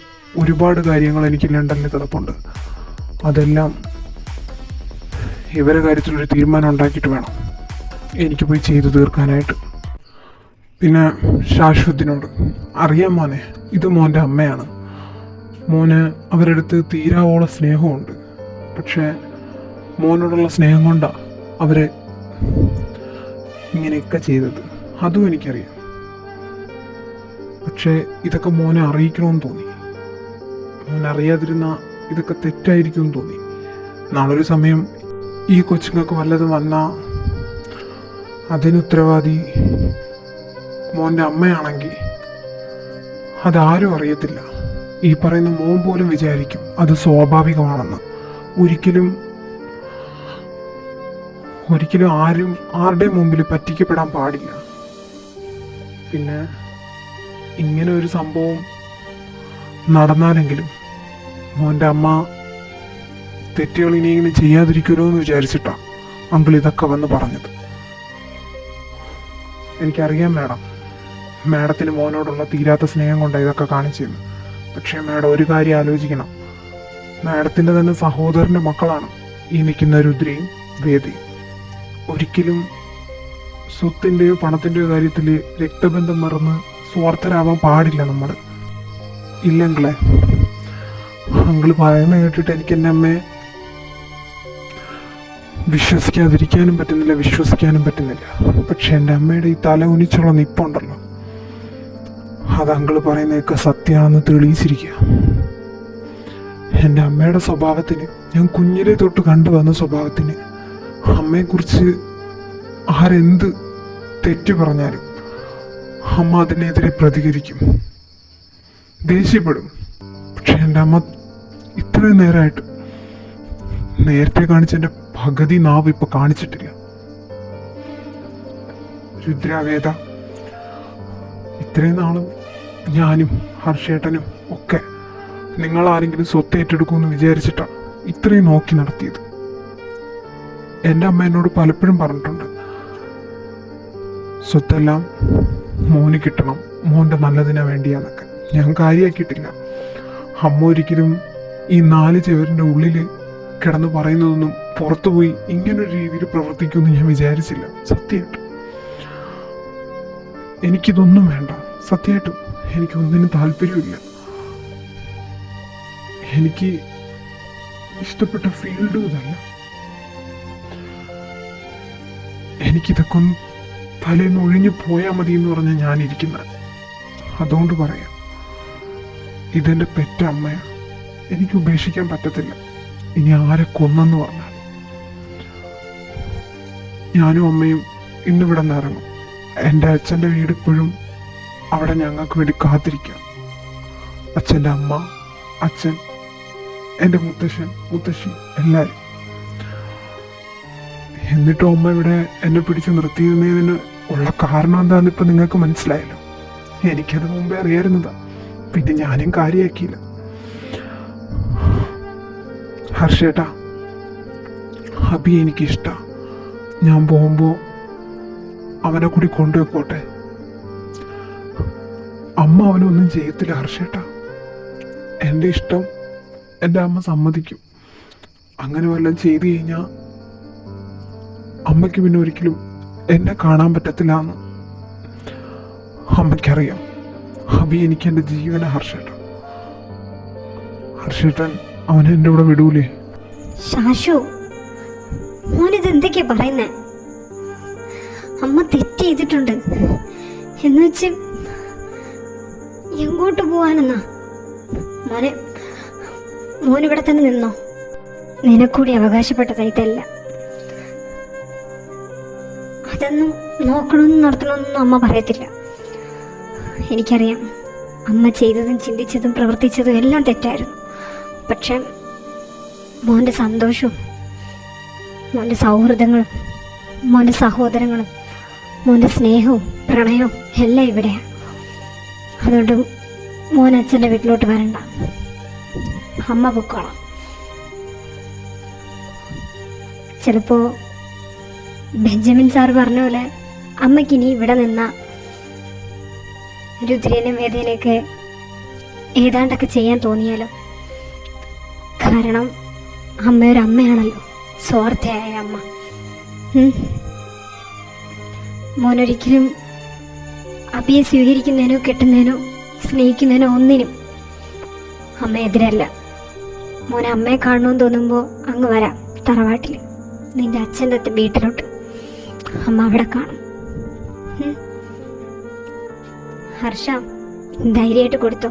ഒരുപാട് കാര്യങ്ങൾ എനിക്ക് ലണ്ടനിൽ കിടപ്പുണ്ട്. അതെല്ലാം ഇവരെ കാര്യത്തിലൊരു തീരുമാനം ഉണ്ടാക്കിയിട്ട് വേണം എനിക്ക് പോയി ചെയ്തു തീർക്കാനായിട്ട്. പിന്നെ ശാശ്വത്തിനോട് അറിയാം മോനെ, ഇത് മോൻ്റെ അമ്മയാണ്. മോന് അവരുടെ അടുത്ത് തീരാവോളം സ്നേഹമുണ്ട്. പക്ഷേ മോനോടുള്ള സ്നേഹം കൊണ്ടാണ് അവരെ ഇങ്ങനെയൊക്കെ ചെയ്തത്. അതും എനിക്കറിയാം. പക്ഷേ ഇതൊക്കെ മോനെ അറിയിക്കണമെന്ന് തോന്നി. മോനെ അറിയാതിരുന്ന ഇതൊക്കെ തെറ്റായിരിക്കുമെന്ന് തോന്നി. നാളൊരു സമയം ഈ കൊച്ചുങ്ങൾക്ക് വല്ലതും വന്നാൽ അതിന് ഉത്തരവാദി മോൻ്റെ അമ്മയാണെങ്കിൽ അതാരും അറിയത്തില്ല. ഈ പറയുന്ന മോൻ പോലും വിചാരിക്കും അത് സ്വാഭാവികമാണെന്ന്. ഒരിക്കലും ആരും ആരുടെയും മുമ്പിൽ പറ്റിക്കപ്പെടാൻ പാടില്ല. പിന്നെ ഇങ്ങനെ ഒരു സംഭവം നടന്നാലെങ്കിലും മോൻ്റെ അമ്മ തെറ്റുകൾ ഇനിയെങ്കിലും ചെയ്യാതിരിക്കുമല്ലോ എന്ന് വിചാരിച്ചിട്ടാണ് അങ്കിൾ ഇതൊക്കെ വന്ന് പറഞ്ഞത്. എനിക്കറിയാം മാഡത്തിന് മോനോടുള്ള തീരാത്ത സ്നേഹം കൊണ്ട് ഇതൊക്കെ കാണിച്ചിരുന്നു. പക്ഷേ മാഡം ഒരു കാര്യം ആലോചിക്കണം. മാഡത്തിൻ്റെ തന്നെ സഹോദരൻ്റെ മക്കളാണ് ഈ നിൽക്കുന്ന രുദ്രയും വേദയും. ഒരിക്കലും സ്വത്തിൻ്റെയോ പണത്തിൻ്റെയോ കാര്യത്തിൽ രക്തബന്ധം മറന്ന് സ്വാർത്ഥരാവാൻ പാടില്ല നമ്മൾ. ഇല്ലെങ്കിലേ അങ്കിള് പറയുന്ന കേട്ടിട്ട് എനിക്ക് എൻ്റെ അമ്മയെ വിശ്വസിക്കാതിരിക്കാനും പറ്റുന്നില്ല, വിശ്വസിക്കാനും പറ്റുന്നില്ല. പക്ഷെ എൻ്റെ അമ്മയുടെ ഈ തല ഉനിച്ചുള്ള നിപ്പുണ്ടല്ലോ, അത് അങ്കിള് പറയുന്നതൊക്കെ സത്യമാണെന്ന് തെളിയിച്ചിരിക്കുക. എൻ്റെ അമ്മയുടെ സ്വഭാവത്തിന്, ഞാൻ കുഞ്ഞിലെ തൊട്ട് കണ്ടുവന്ന സ്വഭാവത്തിന്, അമ്മയെക്കുറിച്ച് ആരെന്ത് തെറ്റ് പറഞ്ഞാലും അമ്മ അതിനെതിരെ പ്രതികരിക്കും, ദേഷ്യപ്പെടും. പക്ഷെ എൻ്റെ അമ്മ ഇത്രയും നേരമായിട്ട് നേരത്തെ കാണിച്ചെൻ്റെ പകുതി നാവ് ഇപ്പൊ കാണിച്ചിട്ടില്ല. രുദ്രാവേദ, ഇത്രയും നാളും ഞാനും ഹർഷേട്ടനും ഒക്കെ നിങ്ങളാരെങ്കിലും സ്വത്ത് ഏറ്റെടുക്കുമെന്ന് വിചാരിച്ചിട്ടാണ് ഇത്രയും നോക്കി നടത്തിയത്. എൻ്റെ അമ്മ എന്നോട് പലപ്പോഴും പറഞ്ഞിട്ടുണ്ട്, സ്വത്തെല്ലാം മോന് കിട്ടണം, മോൻ്റെ നല്ലതിനാ വേണ്ടിയാന്നൊക്കെ. ഞാൻ കാര്യമാക്കിയിട്ടില്ല. അമ്മ ഒരിക്കലും ഈ 4 ചുവരിൻ്റെ ഉള്ളിൽ കിടന്ന് പറയുന്നതൊന്നും പുറത്തുപോയി ഇങ്ങനൊരു രീതിയിൽ പ്രവർത്തിക്കുമെന്ന് ഞാൻ വിചാരിച്ചില്ല. സത്യമായിട്ടും എനിക്കിതൊന്നും വേണ്ട. സത്യമായിട്ടും എനിക്കൊന്നിനും താല്പര്യമില്ല. എനിക്ക് ഇഷ്ടപ്പെട്ട ഫീൽഡും ഇതല്ല. എനിക്കിതൊക്കെ ഒന്ന് തലേന്ന് ഒഴിഞ്ഞു പോയാൽ മതി എന്ന് പറഞ്ഞാൽ ഞാനിരിക്കുന്നത്. അതുകൊണ്ട് പറയാം, ഇതെൻ്റെ പെറ്റ അമ്മയാണ്. എനിക്ക് ഉപേക്ഷിക്കാൻ പറ്റത്തില്ല. ഇനി ആരെ കൊന്നെന്ന് പറഞ്ഞാൽ ഞാനും അമ്മയും ഇന്നിവിടെ നിന്ന് ഇറങ്ങും. എൻ്റെ അച്ഛൻ്റെ വീട് ഇപ്പോഴും അവിടെ ഞങ്ങൾക്ക് വേണ്ടി കാത്തിരിക്കാം. അച്ഛൻ്റെ അമ്മ, അച്ഛൻ, എൻ്റെ മുത്തശ്ശൻ, മുത്തശ്ശി, എല്ലാവരും. എന്നിട്ടും അമ്മ ഇവിടെ എന്നെ പിടിച്ച് നിർത്തിയിരുന്നതിന് ഉള്ള കാരണം എന്താണെന്ന് ഇപ്പം നിങ്ങൾക്ക് മനസ്സിലായല്ലോ. എനിക്കത് മുമ്പേ അറിയായിരുന്നതാ, പിന്നെ ഞാനും കാര്യമാക്കിയില്ല. ഹർഷേട്ടാ, അബി എനിക്കിഷ്ടമാണ്. ഞാൻ പോകുമ്പോൾ അവനെ കൂടി കൊണ്ടുപോയിക്കോട്ടെ. അമ്മ അവനൊന്നും ചെയ്യത്തില്ല ഹർഷേട്ടാ. എൻ്റെ ഇഷ്ടം എൻ്റെ അമ്മ സമ്മതിക്കും. അങ്ങനെ വല്ലതും ചെയ്തു കഴിഞ്ഞാൽ അമ്മയ്ക്ക് പിന്നെ ഒരിക്കലും എന്നെ കാണാൻ പറ്റത്തില്ല എന്ന് അമ്മയ്ക്കറിയാം. അബി എനിക്ക് എൻ്റെ ജീവന ഹർഷേട്ടൻ. ഹർഷേട്ടൻ അവനെ എൻ്റെ കൂടെ വിടൂലേ? ശാശു, മോനിത് എന്തൊക്കെയാ പറയുന്നേ? അമ്മ തെറ്റ് ചെയ്തിട്ടുണ്ട് എന്ന് വെച്ച് എങ്ങോട്ട് പോവാനെന്നാ? മോനിവിടെ തന്നെ നിന്നോ. നിനക്കൂടി അവകാശപ്പെട്ടതാ ഇതല്ല. അതൊന്നും നോക്കണമെന്നും നടത്തണമെന്നൊന്നും അമ്മ പറയത്തില്ല. എനിക്കറിയാം, അമ്മ ചെയ്തതും ചിന്തിച്ചതും പ്രവർത്തിച്ചതും എല്ലാം തെറ്റായിരുന്നു. പക്ഷെ മോൻ്റെ സന്തോഷവും മോൻ്റെ സൗഹൃദങ്ങളും മോൻ്റെ സഹോദരങ്ങളും മോൻ്റെ സ്നേഹവും പ്രണയവും എല്ലാം ഇവിടെയാണ്. അതുകൊണ്ട് മോൻ അച്ഛൻ്റെ വീട്ടിലോട്ട് വരണ്ട, അമ്മ പൊക്കോളാം. ചിലപ്പോൾ ബെഞ്ചമിൻ സാർ പറഞ്ഞ പോലെ അമ്മയ്ക്കിനി ഇവിടെ നിന്ന രുദ്രനും വേദനയൊക്കെ ഏതാണ്ടൊക്കെ ചെയ്യാൻ തോന്നിയാലോ. കാരണം അമ്മയൊരമ്മയാണല്ലോ, സ്വാർത്ഥയായ അമ്മ. മോനൊരിക്കലും അബിയെ സ്വീകരിക്കുന്നതിനോ കെട്ടുന്നതിനോ സ്നേഹിക്കുന്നതിനോ ഒന്നിനും അമ്മ എതിരല്ല. മോനെ അമ്മയെ കാണണമെന്ന് തോന്നുമ്പോൾ അങ്ങ് വരാം തറവാട്ടിൽ, നിന്റെ അച്ഛൻ്റെ വീട്ടിലോട്ട്. അമ്മ അവിടെ കാണും. ഹർഷ, ധൈര്യമായിട്ട് കൊടുത്തോ.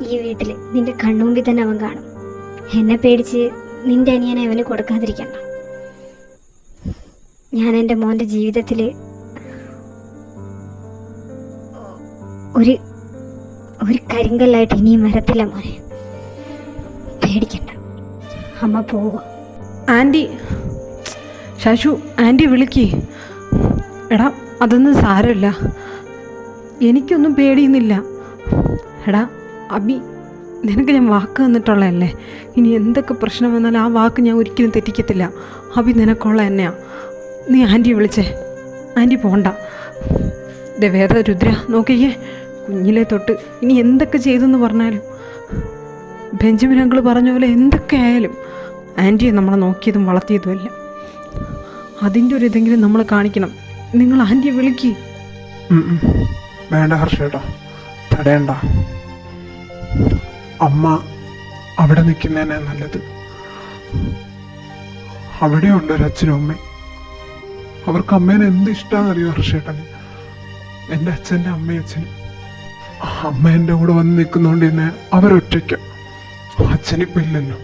ഈ വീട്ടിൽ നിന്റെ കണ്ണുമ്പിൽ തന്നെ അവൻ കാണും. എന്നെ പേടിച്ച് നിന്റെ അനിയനെ അവന് കൊടുക്കാതിരിക്കണ്ട. ഞാൻ എൻ്റെ മോൻ്റെ ജീവിതത്തിൽ ഒരു കരിങ്കല്ലായിട്ട് ഇനിയും വരത്തില്ല മോനെ. പേടിക്കണ്ട, അമ്മ പോവുക. ആൻറ്റി, ശാശു, ആൻറ്റി വിളിക്ക്. എടാ, അതൊന്നും സാരമില്ല, എനിക്കൊന്നും പേടിയുന്നില്ല. എടാ അബി, നിനക്ക് ഞാൻ വാക്ക് തന്നിട്ടുള്ളതല്ലേ. ഇനി എന്തൊക്കെ പ്രശ്നം വന്നാലും ആ വാക്ക് ഞാൻ ഒരിക്കലും തെറ്റിക്കത്തില്ല. അബി നിനക്കുള്ള തന്നെയാ. നീ ആൻറ്റിയെ വിളിച്ചേ. ആൻറ്റി പോണ്ട. വേദ, രുദ്ര, നോക്കിയേ, കുഞ്ഞിലെ തൊട്ട് ഇനി എന്തൊക്കെ ചെയ്തെന്ന് പറഞ്ഞാലും ബെഞ്ചമിൻ അങ്കിൾ പറഞ്ഞ പോലെ എന്തൊക്കെ ആയാലും ആൻറ്റിയെ നമ്മളെ നോക്കിയതും വളർത്തിയതുമല്ല. അതിൻ്റെ ഒരു ഇതെങ്കിലും നമ്മൾ കാണിക്കണം. നിങ്ങൾ ആൻറ്റിയെ വിളിക്ക്. വേണ്ട ഹർഷേട്ടാ, തടയണ്ട. അമ്മ അവിടെ നിൽക്കുന്നതന്നെ നല്ലത്. അവിടെയുണ്ട് ഒരച്ഛനും അമ്മയും. അവർക്ക് അമ്മേനെ എന്ത് ഇഷ്ടമാണെന്നറിയോ ഹർഷേട്ടന്? എൻ്റെ അച്ഛൻ്റെ അമ്മയും അച്ഛനും. അമ്മ എൻ്റെ കൂടെ വന്ന് നിൽക്കുന്നതുകൊണ്ട് തന്നെ അവരൊറ്റയ്ക്ക. അച്ഛനിപ്പോൾ ഇല്ലല്ലോ.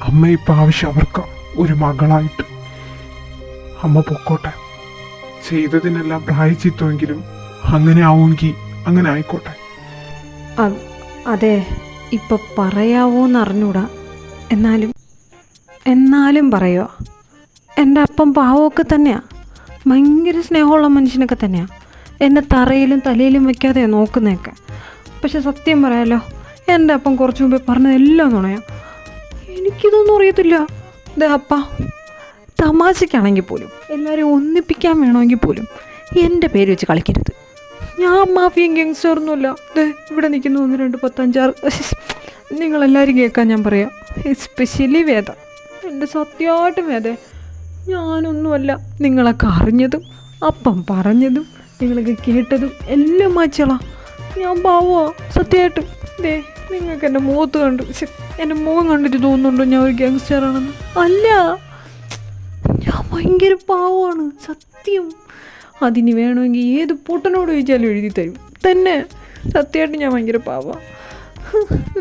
അമ്മ ഇപ്പം ആവശ്യം അവർക്ക് ഒരു മകളായിട്ട്. അമ്മ പൊക്കോട്ടെ. ചെയ്തതിനെല്ലാം പ്രായച്ചിത്വമെങ്കിലും അങ്ങനെ ആവുമെങ്കിൽ അങ്ങനെ ആയിക്കോട്ടെ. അതെ, ഇപ്പം പറയാവോന്ന് അറിഞ്ഞൂടാ. എന്നാലും പറയുക. എൻ്റെ അപ്പം പാവമൊക്കെ തന്നെയാണ്. ഭയങ്കര സ്നേഹമുള്ള മനുഷ്യനൊക്കെ തന്നെയാണ്. എന്നെ തറയിലും തലയിലും വെക്കാതെ നോക്കുന്നതൊക്കെ. പക്ഷെ സത്യം പറയാലോ, എൻ്റെ അപ്പം കുറച്ച് മുമ്പേ പറഞ്ഞതെല്ലാം നുണയാ. എനിക്കിതൊന്നും അറിയത്തില്ല. ഇതേ അപ്പ, തമാശയ്ക്കാണെങ്കിൽ പോലും, എല്ലാവരും ഒന്നിപ്പിക്കാൻ വേണമെങ്കിൽ പോലും എൻ്റെ പേര് വെച്ച് കളിക്കരുത്. ഞാൻ മാഫിയും ഗാങ്സ്റ്ററൊന്നുമില്ല. അതെ, ഇവിടെ നിൽക്കുന്ന 1, 2, 10, 5, 6 നിങ്ങളെല്ലാവരും കേൾക്കാൻ ഞാൻ പറയാം. എസ്പെഷ്യലി വേദ, എൻ്റെ സത്യമായിട്ടും വേദ, ഞാനൊന്നുമല്ല. നിങ്ങളൊക്കെ അറിഞ്ഞതും അപ്പം പറഞ്ഞതും നിങ്ങളൊക്കെ കേട്ടതും എല്ലാം മാച്ചളാ. ഞാൻ പാവമാ സത്യമായിട്ടും. ദേ, നിങ്ങൾക്ക് എൻ്റെ മുഖത്ത് കണ്ടു, എൻ്റെ മുഖം കണ്ടിട്ട് തോന്നുന്നുണ്ടോ ഞാൻ ഒരു ഗാങ്സ്റ്ററാണെന്ന്? അല്ല, ഞാൻ ഭയങ്കര പാവമാണ് സത്യം. അതിന് വേണമെങ്കിൽ ഏത് പൊട്ടനോട് ചോദിച്ചാലും എഴുതി തരും തന്നെ. സത്യമായിട്ട് ഞാൻ ഭയങ്കര പാവമാണ്.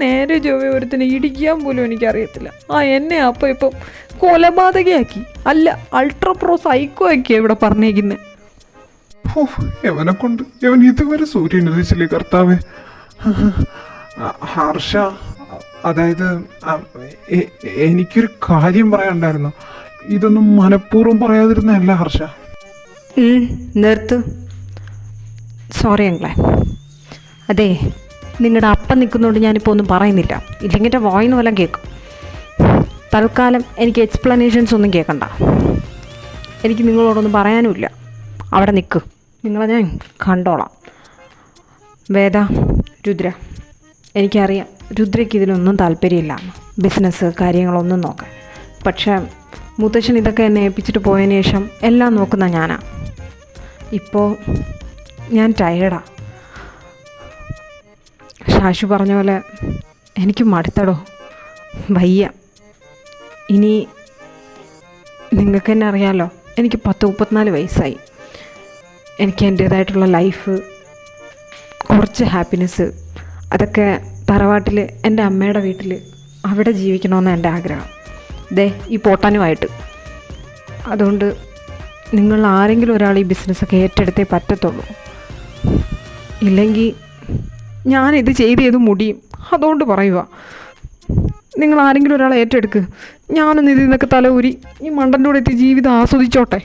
നേരെ ചൊവ്വേ ഒരുത്തിനെ ഇടിക്കാൻ പോലും എനിക്കറിയത്തില്ല. എന്നെ അപ്പം ഇപ്പം കൊലപാതകയാക്കി, അല്ല അൾട്രാ പ്രോ സൈക്കോ ആക്കിയാണ് ഇവിടെ പറഞ്ഞേക്കുന്നത്. എവനെ കൊണ്ട് എവൻ ഇതുവരെ സൂര്യൻ ഉദിച്ചില്ലേ കർത്താവ്. ഹർഷ, അതായത് എനിക്കൊരു കാര്യം പറയാനുണ്ടായിരുന്നു. ഇതൊന്നും മനഃപൂർവ്വം പറയാതിരുന്നല്ല ഹർഷ. നിർത്ത്. സോറി അങ്ങളെ. അതെ, നിങ്ങളുടെ അപ്പം നിൽക്കുന്നതുകൊണ്ട് ഞാനിപ്പോൾ ഒന്നും പറയുന്നില്ല. ഇല്ലെങ്കിൽ എൻ്റെ വായിന്ന് വല്ലതും കേൾക്കും. തൽക്കാലം എനിക്ക് എക്സ്പ്ലനേഷൻസ് ഒന്നും കേൾക്കണ്ട. എനിക്ക് നിങ്ങളോടൊന്നും പറയാനുമില്ല. അവിടെ നിൽക്ക്, നിങ്ങളെ ഞാൻ കണ്ടോളാം. വേദ, രുദ്ര, എനിക്കറിയാം രുദ്രയ്ക്ക് ഇതിലൊന്നും താല്പര്യമില്ല, ബിസിനസ് കാര്യങ്ങളൊന്നും നോക്കാൻ. പക്ഷേ മുത്തശ്ശൻ ഇതൊക്കെ എന്നെ ഏൽപ്പിച്ചിട്ട് പോയതിന് ശേഷം എല്ലാം നോക്കുന്ന ഞാനാ. ഇപ്പോൾ ഞാൻ ടയേർഡാ. ശാശു പറഞ്ഞ പോലെ എനിക്ക് മടുത്തടോ, വയ്യ. ഇനി നിങ്ങൾക്ക് തന്നെ അറിയാമല്ലോ, എനിക്ക് 34 വയസ്സായി. എനിക്ക് എൻ്റേതായിട്ടുള്ള ലൈഫ്, കുറച്ച് ഹാപ്പിനെസ്, അതൊക്കെ തറവാട്ടിൽ എൻ്റെ അമ്മയുടെ വീട്ടിൽ അവിടെ ജീവിക്കണമെന്ന് എൻ്റെ ആഗ്രഹം. ദേ ഈ പോട്ടാനുമായിട്ട്. അതുകൊണ്ട് നിങ്ങൾ ആരെങ്കിലും ഒരാൾ ഈ ബിസിനസ്സൊക്കെ ഏറ്റെടുത്തേ പറ്റത്തുള്ളൂ. ഇല്ലെങ്കിൽ ഞാനിത് ചെയ്ത് മുടിയും. അതുകൊണ്ട് പറയുക, നിങ്ങൾ ആരെങ്കിലും ഒരാളെ ഏറ്റെടുക്ക്. ഞാനൊന്ന് ഇതിൽ നിന്നൊക്കെ തല ഊരി ഈ മണ്ടൻ്റെ കൂടെ എത്തി ജീവിതം ആസ്വദിച്ചോട്ടെ.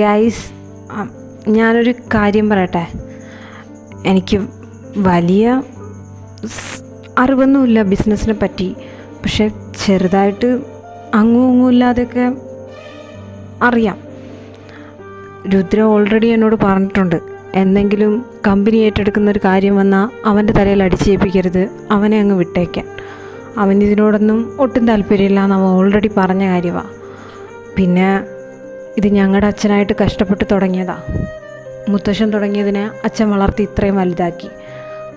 ഗൈസ്, ഞാനൊരു കാര്യം പറയട്ടെ. എനിക്ക് വലിയ അറിവൊന്നുമില്ല ബിസിനസ്സിനെ പറ്റി. പക്ഷെ ചെറുതായിട്ട് അങ്ങും ഇല്ലാതെയൊക്കെ അറിയാം. രുദ്ര ഓൾറെഡി എന്നോട് പറഞ്ഞിട്ടുണ്ട്, എന്തെങ്കിലും കമ്പനി ഏറ്റെടുക്കുന്നൊരു കാര്യം വന്നാൽ അവൻ്റെ തലയിൽ അടിച്ചേൽപ്പിക്കരുത്, അവനെ അങ്ങ് വിട്ടേക്കാൻ. അവനിതിനോടൊന്നും ഒട്ടും താല്പര്യമില്ല എന്ന് അവൻ ഓൾറെഡി പറഞ്ഞ കാര്യമാണ്. പിന്നെ ഇത് ഞങ്ങളുടെ അച്ഛനായിട്ട് കഷ്ടപ്പെട്ട് തുടങ്ങിയതാണ്. മുത്തശ്ശൻ തുടങ്ങിയതിനെ അച്ഛൻ വളർത്തി ഇത്രയും വലുതാക്കി.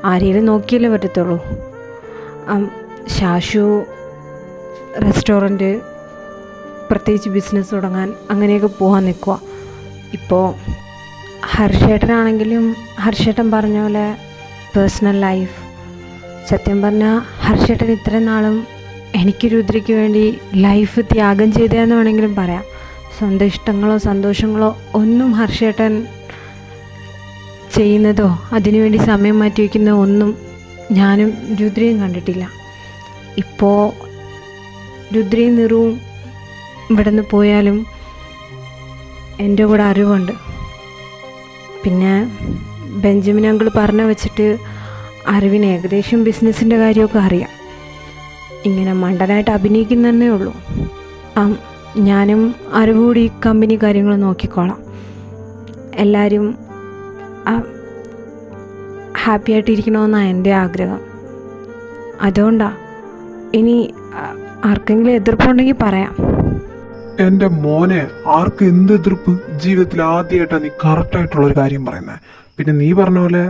ആരെയും നോക്കിയല്ലേ പറ്റത്തുള്ളൂ. ശാശു റെസ്റ്റോറൻറ്റ്, പ്രത്യേകിച്ച് ബിസിനസ് തുടങ്ങാൻ അങ്ങനെയൊക്കെ പോകാൻ നിൽക്കുക. ഇപ്പോൾ ഹർഷേട്ടനാണെങ്കിലും ഹർഷേട്ടൻ പറഞ്ഞ പോലെ പേഴ്സണൽ ലൈഫ്, സത്യം പറഞ്ഞാൽ ഹർഷേട്ടൻ ഇത്രയും നാളും എനിക്ക് രുദ്രയ്ക്ക് വേണ്ടി ലൈഫ് ത്യാഗം ചെയ്തതെന്ന് വേണമെങ്കിലും പറയാം. സ്വന്തം ഇഷ്ടങ്ങളോ സന്തോഷങ്ങളോ ഒന്നും ഹർഷേട്ടൻ ചെയ്യുന്നതോ അതിനുവേണ്ടി സമയം മാറ്റി വയ്ക്കുന്നതോ ഒന്നും ഞാനും രുദ്രയും കണ്ടിട്ടില്ല. ഇപ്പോൾ രുദ്രയും നിറുവും ഇവിടെ നിന്ന് പോയാലും എൻ്റെ കൂടെ അറിവുണ്ട്. പിന്നെ ബെഞ്ചമിൻ അങ്കിൾ പറഞ്ഞു വെച്ചിട്ട് അറിവിന് ഏകദേശം ബിസിനസ്സിൻ്റെ കാര്യമൊക്കെ അറിയാം. ഇങ്ങനെ മണ്ടനായിട്ട് അഭിനയിക്കുന്നതന്നെ ഉള്ളൂ. ഞാനും അറിവുകൂടി കമ്പനി കാര്യങ്ങൾ നോക്കിക്കോളാം. എല്ലാവരും ഹാപ്പി ആയിട്ടിരിക്കണമെന്നാണ് എൻ്റെ ആഗ്രഹം. അതുകൊണ്ടാണ് ഇനി ആർക്കെങ്കിലും എതിർപ്പുണ്ടെങ്കിൽ പറയാം. എൻ്റെ മോനെ, ആർക്ക് എന്ത് എതിർപ്പ്? ജീവിതത്തിൽ ആദ്യമായിട്ടാണ് നീ കറക്റ്റായിട്ടുള്ളൊരു കാര്യം പറയുന്നത്. പിന്നെ നീ പറഞ്ഞ പോലെ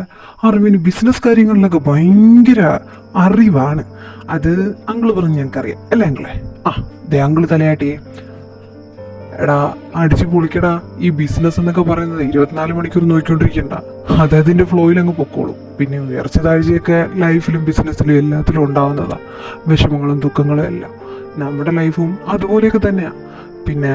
അറിവിന് ബിസിനസ് കാര്യങ്ങളിലൊക്കെ ഭയങ്കര അറിവാണ്. അത് അങ്കിള് പറഞ്ഞ് ഞങ്ങൾക്കറിയാം അല്ലേ അങ്കിളെ? ദേ അങ്കിള് തലയാട്ടിയേ. എടാ അടിച്ചു പൊളിക്കടാ. ഈ ബിസിനസ് എന്നൊക്കെ പറയുന്നത് 24 മണിക്കൂർ നോക്കിക്കൊണ്ടിരിക്കണ്ട. അതതിൻ്റെ ഫ്ലോയിൽ അങ്ങ് പൊക്കോളും. പിന്നെ ഉയർച്ച താഴ്ചയൊക്കെ ലൈഫിലും ബിസിനസ്സിലും എല്ലാത്തിലും ഉണ്ടാവുന്നതാണ്. വിഷമങ്ങളും ദുഃഖങ്ങളും എല്ലാം നമ്മുടെ ലൈഫും അതുപോലെയൊക്കെ തന്നെയാണ്. പിന്നെ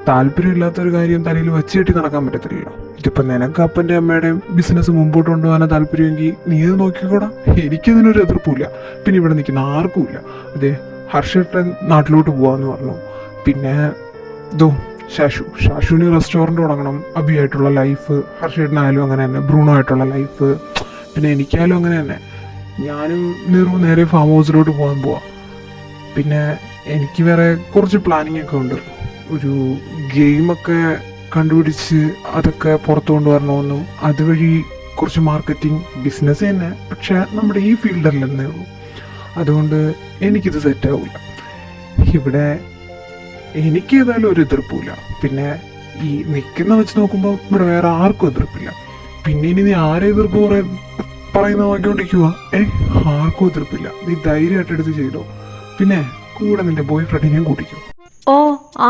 താല്പര്യമില്ലാത്തൊരു കാര്യം തലയിൽ വെച്ച് കെട്ടി നടക്കാൻ പറ്റത്തില്ലല്ലോ. ഇതിപ്പോൾ നിനക്ക് അപ്പൻ്റെ അമ്മയുടെയും ബിസിനസ് മുമ്പോട്ട് കൊണ്ടുപോകാൻ താല്പര്യമെങ്കിൽ നീ അത് നോക്കിക്കോടാ. എനിക്കതിനൊരു എതിർപ്പില്ല. പിന്നെ ഇവിടെ നിൽക്കുന്ന ആർക്കുമില്ല. അതെ, ഹർഷേട്ടൻ നാട്ടിലോട്ട് പോകാമെന്ന് പറഞ്ഞു. പിന്നെ ശാശുവിന് റെസ്റ്റോറൻറ്റ് തുടങ്ങണം. അബിയായിട്ടുള്ള ലൈഫ്, ഹർഷേട്ടനായാലും അങ്ങനെ തന്നെ, ബ്രൂണോ ആയിട്ടുള്ള ലൈഫ്, പിന്നെ എനിക്കായാലും അങ്ങനെ തന്നെ. ഞാനും നേരെ ഫാം ഹൗസിലോട്ട് പോകാം. പിന്നെ എനിക്ക് വേറെ കുറച്ച് പ്ലാനിങ് ഒക്കെ ഉണ്ട്. ഒരു ഗെയിമൊക്കെ കണ്ടുപിടിച്ച് അതൊക്കെ പുറത്തു കൊണ്ടുവരണമെന്നും അതുവഴി കുറച്ച് മാർക്കറ്റിംഗ് ബിസിനസ് തന്നെ, പക്ഷെ നമ്മുടെ ഈ ഫീൽഡല്ലെന്നേ ഉള്ളൂ. അതുകൊണ്ട് എനിക്കിത് സെറ്റാവില്ല. ഇവിടെ എനിക്ക് ഏതായാലും ഒരു എതിർപ്പില്ല. പിന്നെ ഈ നിൽക്കുന്ന വെച്ച് നോക്കുമ്പോൾ ഇവിടെ വേറെ ആർക്കും എതിർപ്പില്ല. പിന്നെ ഇനി നീ ആരെ എതിർപ്പ് പറയുന്ന നോക്കിക്കൊണ്ടിരിക്കുക? ആർക്കും എതിർപ്പില്ല. നീ ധൈര്യമായിട്ട് എടുത്ത് ചെയ്തോ. പിന്നെ കൂടെ നിന്റെ ബോയ് ഫ്രണ്ടിനെയും കൂട്ടിക്കോ.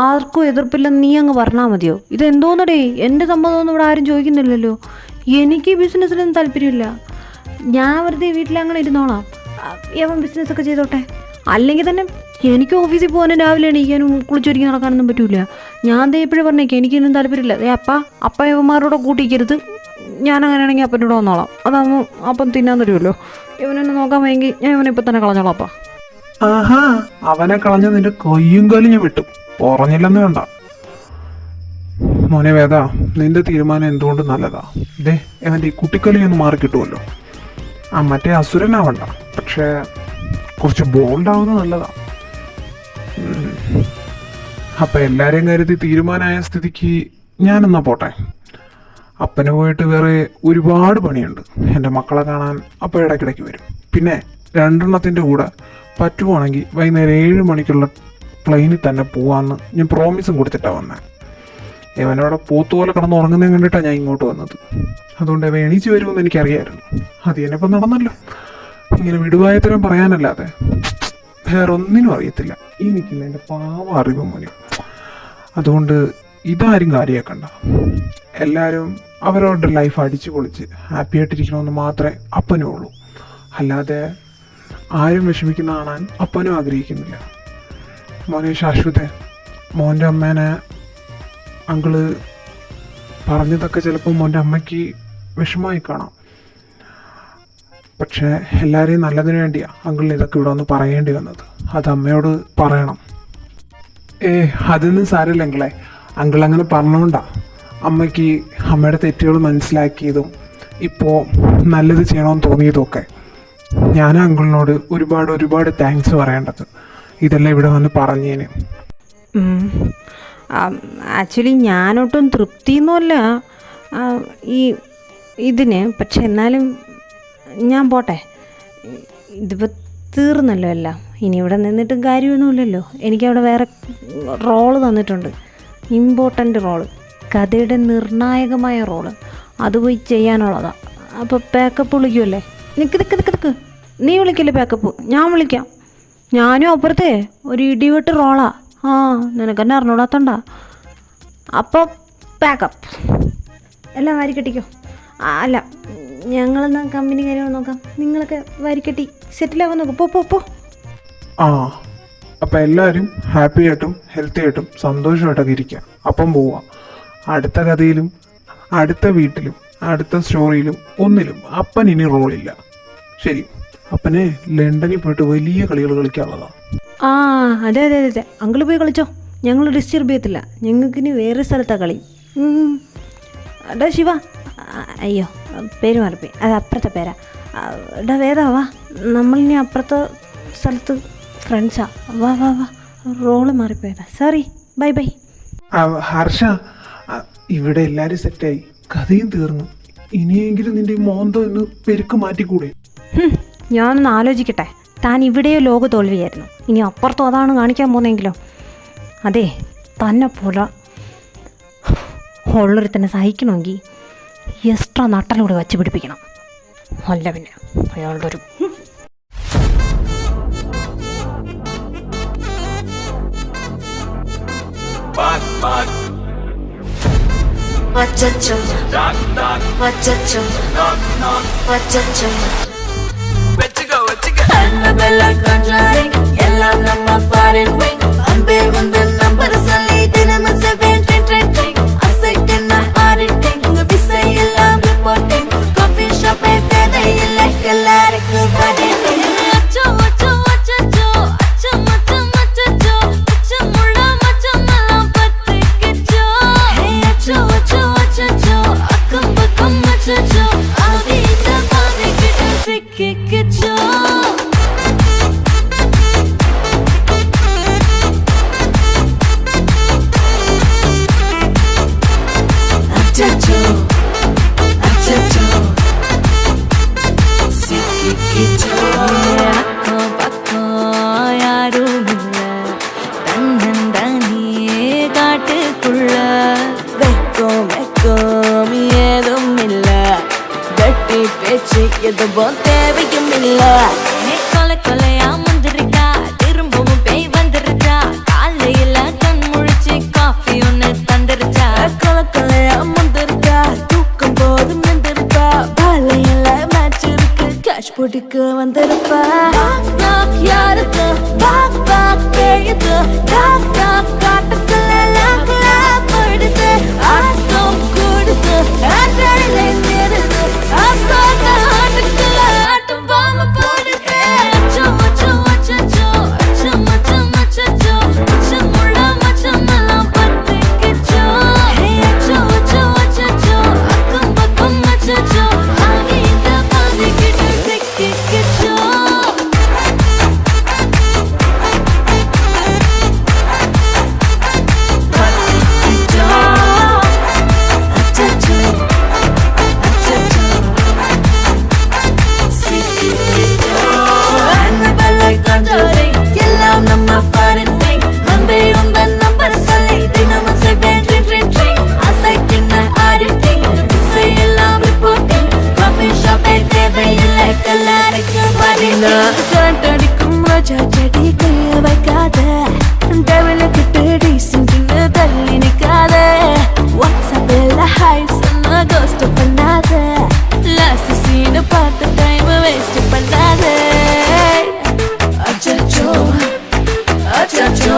ആർക്കും എതിർപ്പില്ലെന്ന് നീ അങ്ങ് പറഞ്ഞാൽ മതിയോ? ഇതെന്തോന്നടേ, എൻ്റെ സമ്മതമൊന്നും ഇവിടെ ആരും ചോദിക്കുന്നില്ലല്ലോ. എനിക്ക് ബിസിനസ്സിലൊന്നും താല്പര്യമില്ല. ഞാൻ വെറുതെ വീട്ടിലങ്ങനെ ഇരുന്നോളാം. യവൻ ബിസിനസ്സൊക്കെ ചെയ്തോട്ടെ. അല്ലെങ്കിൽ തന്നെ എനിക്ക് ഓഫീസിൽ പോകാനും രാവിലെ എണീക്കാനും കുളിച്ചൊരുക്കി നടക്കാനൊന്നും പറ്റൂല. ഞാൻ ദേ എപ്പോഴും പറഞ്ഞേക്കാം എനിക്കൊന്നും താല്പര്യമില്ല. അപ്പ യവന്മാരോടെ കൂട്ടിക്കരുത്. ഞാനങ്ങനെയാണെങ്കിൽ അപ്പൻ്റെ കൂടെ വന്നോളാം. അതാകുമ്പോൾ അപ്പം തിന്നാൻ തരുമല്ലോ. ഇവനെന്നെ നോക്കാൻ വയ്യെങ്കിൽ ഞാൻ ഇവനെ ഇപ്പം തന്നെ കളഞ്ഞോളാം. അപ്പ അവനെ കളഞ്ഞ നിന്റെ കൊയ്യും കാലും ഞാൻ വിട്ടു. പറഞ്ഞില്ലെന്ന് വേണ്ട. മോനെ വേദ, നിന്റെ തീരുമാനം എന്തുകൊണ്ട് നല്ലതാ. ദേ അവൻ്റെ ഈ കുട്ടിക്കളി ഒന്ന് മാറി കിട്ടുമല്ലോ. മറ്റേ അസുരനാവണ്ട, പക്ഷേ കുറച്ച് ബോൾഡാവുന്നത് നല്ലതാ. അപ്പം എല്ലാവരെയും കാര്യത്തിൽ തീരുമാനമായ സ്ഥിതിക്ക് ഞാനെന്നാ പോട്ടെ. അപ്പന് പോയിട്ട് വേറെ ഒരുപാട് പണിയുണ്ട്. എൻ്റെ മക്കളെ കാണാൻ അപ്പം ഇടയ്ക്കിടയ്ക്ക് വരും. പിന്നെ 2 എണ്ണത്തിൻ്റെ കൂടെ പറ്റുവാണെങ്കിൽ വൈകുന്നേരം 7 മണിക്കുള്ള പ്ലെയിനിൽ തന്നെ പോവാമെന്ന് ഞാൻ പ്രോമിസും കൊടുത്തിട്ടാണ് വന്നത്. ഇവനവിടെ പോത്തുപോലെ കിടന്ന് ഉറങ്ങുന്നതിന് കണ്ടിട്ടാണ് ഞാൻ ഇങ്ങോട്ട് വന്നത്. അതുകൊണ്ട് ഇവ എണീച്ച് വരുമെന്ന് എനിക്കറിയായിരുന്നു. അത് എന്നിപ്പം നടന്നല്ലോ. ഇങ്ങനെ വിടുവായത്തരം പറയാനല്ലാതെ വേറെ ഒന്നിനും അറിയത്തില്ല ഈ നിൽക്കുന്ന എൻ്റെ പാവ അറിവും മോനും. അതുകൊണ്ട് ഇതാരും കാര്യമാക്കണ്ട. എല്ലാവരും അവരവരുടെ ലൈഫ് അടിച്ചു പൊളിച്ച് ഹാപ്പി ആയിട്ടിരിക്കണമെന്ന് മാത്രമേ അപ്പനും ഉള്ളൂ. അല്ലാതെ ആരും വിഷമിക്കുന്ന കാണാൻ അപ്പനും ആഗ്രഹിക്കുന്നില്ല. മോനെ ശാശ്വത, മോൻ്റെ അമ്മേനെ അങ്കിള് പറഞ്ഞതൊക്കെ ചിലപ്പോൾ മോൻ്റെ അമ്മയ്ക്ക് വിഷമമായി കാണാം. പക്ഷേ എല്ലാവരെയും നല്ലതിന് വേണ്ടിയാണ് അങ്കിളിന് ഇതൊക്കെ ഇവിടെ ഒന്ന് പറയേണ്ടി വന്നത്. അത് അമ്മയോട് പറയണം. അതൊന്നും സാരമില്ല അങ്കിളെ. അങ്കിൾ അങ്ങനെ പറഞ്ഞുകൊണ്ടാണ് അമ്മയ്ക്ക് അമ്മയുടെ തെറ്റുകൾ മനസ്സിലാക്കിയതും ഇപ്പോൾ നല്ലത് ചെയ്യണമെന്ന് തോന്നിയതും ഒക്കെ. ഞാൻ അങ്കിളിനോട് ഒരുപാട് താങ്ക്സ് പറയേണ്ടത്. ഇതെല്ലാം ഇവിടെ വന്ന് പറഞ്ഞേന്. ആക്ച്വലി ഞാനൊട്ടും തൃപ്തിയൊന്നുമല്ല ഇതിന്. പക്ഷെ എന്നാലും ഞാൻ പോട്ടെ. ഇതിപ്പോൾ തീർന്നല്ലോ എല്ലാം. ഇനി ഇവിടെ നിന്നിട്ടും കാര്യമൊന്നുമില്ലല്ലോ. എനിക്കവിടെ വേറെ റോള് തന്നിട്ടുണ്ട്, ഇമ്പോർട്ടൻ്റ് റോള്, കഥയുടെ നിർണായകമായ റോള്. അത് പോയി ചെയ്യാനുള്ളതാണ്. അപ്പോൾ പാക്കപ്പ് വിളിക്കുമല്ലേ? നിൽക്ക്, നീ വിളിക്കല്ലേ പാക്കപ്പ്? ഞാൻ വിളിക്കാം. ഞാനും അപ്പുറത്തെ ഒരു ഇടിവെട്ട് റോളാ. നിനക്കെന്നെ അറിഞ്ഞൂടാത്തണ്ട. അപ്പോൾ പാക്കപ്പ്. എല്ലാം വാരിക്കെട്ടിക്കോ. അല്ല, ഞങ്ങളെന്നാ കമ്പനി കാര്യങ്ങൾ നോക്കാം. നിങ്ങളൊക്കെ വാരിക്കെട്ടി സെറ്റിലാവാൻ നോക്കാം. പോ പോ പോ. ആ, അപ്പം എല്ലാവരും ഹാപ്പി ആയിട്ടും ഹെൽത്തി ആയിട്ടും സന്തോഷമായിട്ടൊക്കെ ഇരിക്കുക. അപ്പം പോവാം. അടുത്ത കഥയിലും അടുത്ത വീട്ടിലും അടുത്ത സ്റ്റോറിയിലും ഒന്നിലും അപ്പൻ ഇനി റോളില്ല. ശരി, അപ്പനെ ലണ്ടനിൽ പോയിട്ട് വലിയ കളികൾ കളിക്കാനുള്ളതാണ്. ആ അതെ അതെ അതെ, അങ്കിൾ പോയി കളിച്ചോ. ഞങ്ങൾ ഡിസ്റ്റർബ് ചെയ്യത്തില്ല. ഞങ്ങൾക്കിനി വേറെ സ്ഥലത്താണ് കളി. എടാ ശിവ, അയ്യോ പേര് മാറിപ്പോയി, അത് അപ്പുറത്തെ പേരാ. എടാ വേദാ വാ, നമ്മളിനി അപ്പുറത്തെ സ്ഥലത്ത് ഫ്രണ്ട്സാ. വാ വാ വാ, റോള് മാറിപ്പോയതാ. Sorry, bye bye. ഹർഷ, ഇവിടെ എല്ലാവരും സെറ്റായി, കഥയും തീർന്നു. ഇനിയെങ്കിലും നിന്റെ ഈ മോന്തം ഒന്ന് പെരുക്ക് മാറ്റിക്കൂടെ? ഞാനൊന്ന് ആലോചിക്കട്ടെ. താൻ ഇവിടെയോ ലോക തോൽവിയായിരുന്നു, ഇനി അപ്പുറത്തോ അതാണ് കാണിക്കാൻ പോകുന്നെങ്കിലോ? അതെ, തന്നെ പോലെ ഉള്ളൊരു തന്നെ സഹിക്കണമെങ്കിൽ എക്സ്ട്രാ നട്ടലൂടെ വച്ച് പിടിപ്പിക്കണം. അല്ല പിന്നെ അയാളുടെ ഒരു എല്ലാം നമ്മ foreign wing. അമ്പേ വന്ന നമ്പർ സല്ലി ദിനമ 7 അസൈറ്റന ആരിറ്റിംഗ് വിസയെല്ലാം റിപ്പോർട്ടിംഗ് കോഫി ഷോപ്പ് തേയില എല്ലാവർക്കും പതിവ്. അച്ചോ അച്ചോ അച്ചോ അച്ചോ അച്ചോ അച്ചമുള്ള മച്ചമെല്ലാം പത്തിക്കച്ചോ. ഹേ അച്ചോ അച്ചോ അച്ചോ അക്കം പക്കം അച്ചോ ആവിത പാവിക്കിട്ട് സിക്കിക്കച്ചോ. எதுவும் தேவையுமில்ல. கொலை கொலையா முந்திருக்கா, திரும்பவும் பேய் வந்துருச்சா, காலையில கண் முழிச்சு காஃபி ஒன்னு தந்துருச்சா. கொலை கொலையா முந்திருக்கா, தூக்கம் போதும் நின்றுருப்பா, பாலையில மேட்ச் இருக்கு, கேஷ் போட்டுக்கு வந்திருப்பா. யாருக்கு பாக் பாக் கேயுது, டாக் டாக் காட்டுக்குள்ள லாக்ல போயிடுது, ஆட்டம் கூடுது, ஆட்டடிலே நிறுது, ஆசாக ஆட்டுக்குள்ள ஆட்டம் பாம போடுது. அச்சோ அச்சோ அச்சோ அச்சம் அச்சம் அச்சோ அச்சமுள்ள மச்சமெல்லாம் பத்திக்கிச்சோ. ஹே அச்சோ அச்சோ அச்சோ அக்கம் பக்கம் அச்சோ ஆவித பாவிக்கிட்டு சிக்கிக்கிச்சோ. எல்லாம் நம்ம foreign wing. அன்பே உந்தன் நம்பர் சொல்லி தினமும் 7 அசைக்கின ஆடிட்டிங் விசையெல்லாம் ரிப்போர்ட்டிங் காஃபி ஷாப்பே தேவையில்லை எல்லாருக்கும் பதில். கண்டடிக்கும் ரோஜா செடி கைய வைக்காத, டெவல கிட்ட டீசென்ட்னு தள்ளி நிக்காத, வாட்ஸ்அப்பில் ஹாய் சொன்ன கோஸ்ட் பண்ணாத, லாஸ்ட் சீனை பார்த்த டைம் வேஸ்ட் பண்ணாத. Achacho, achacho.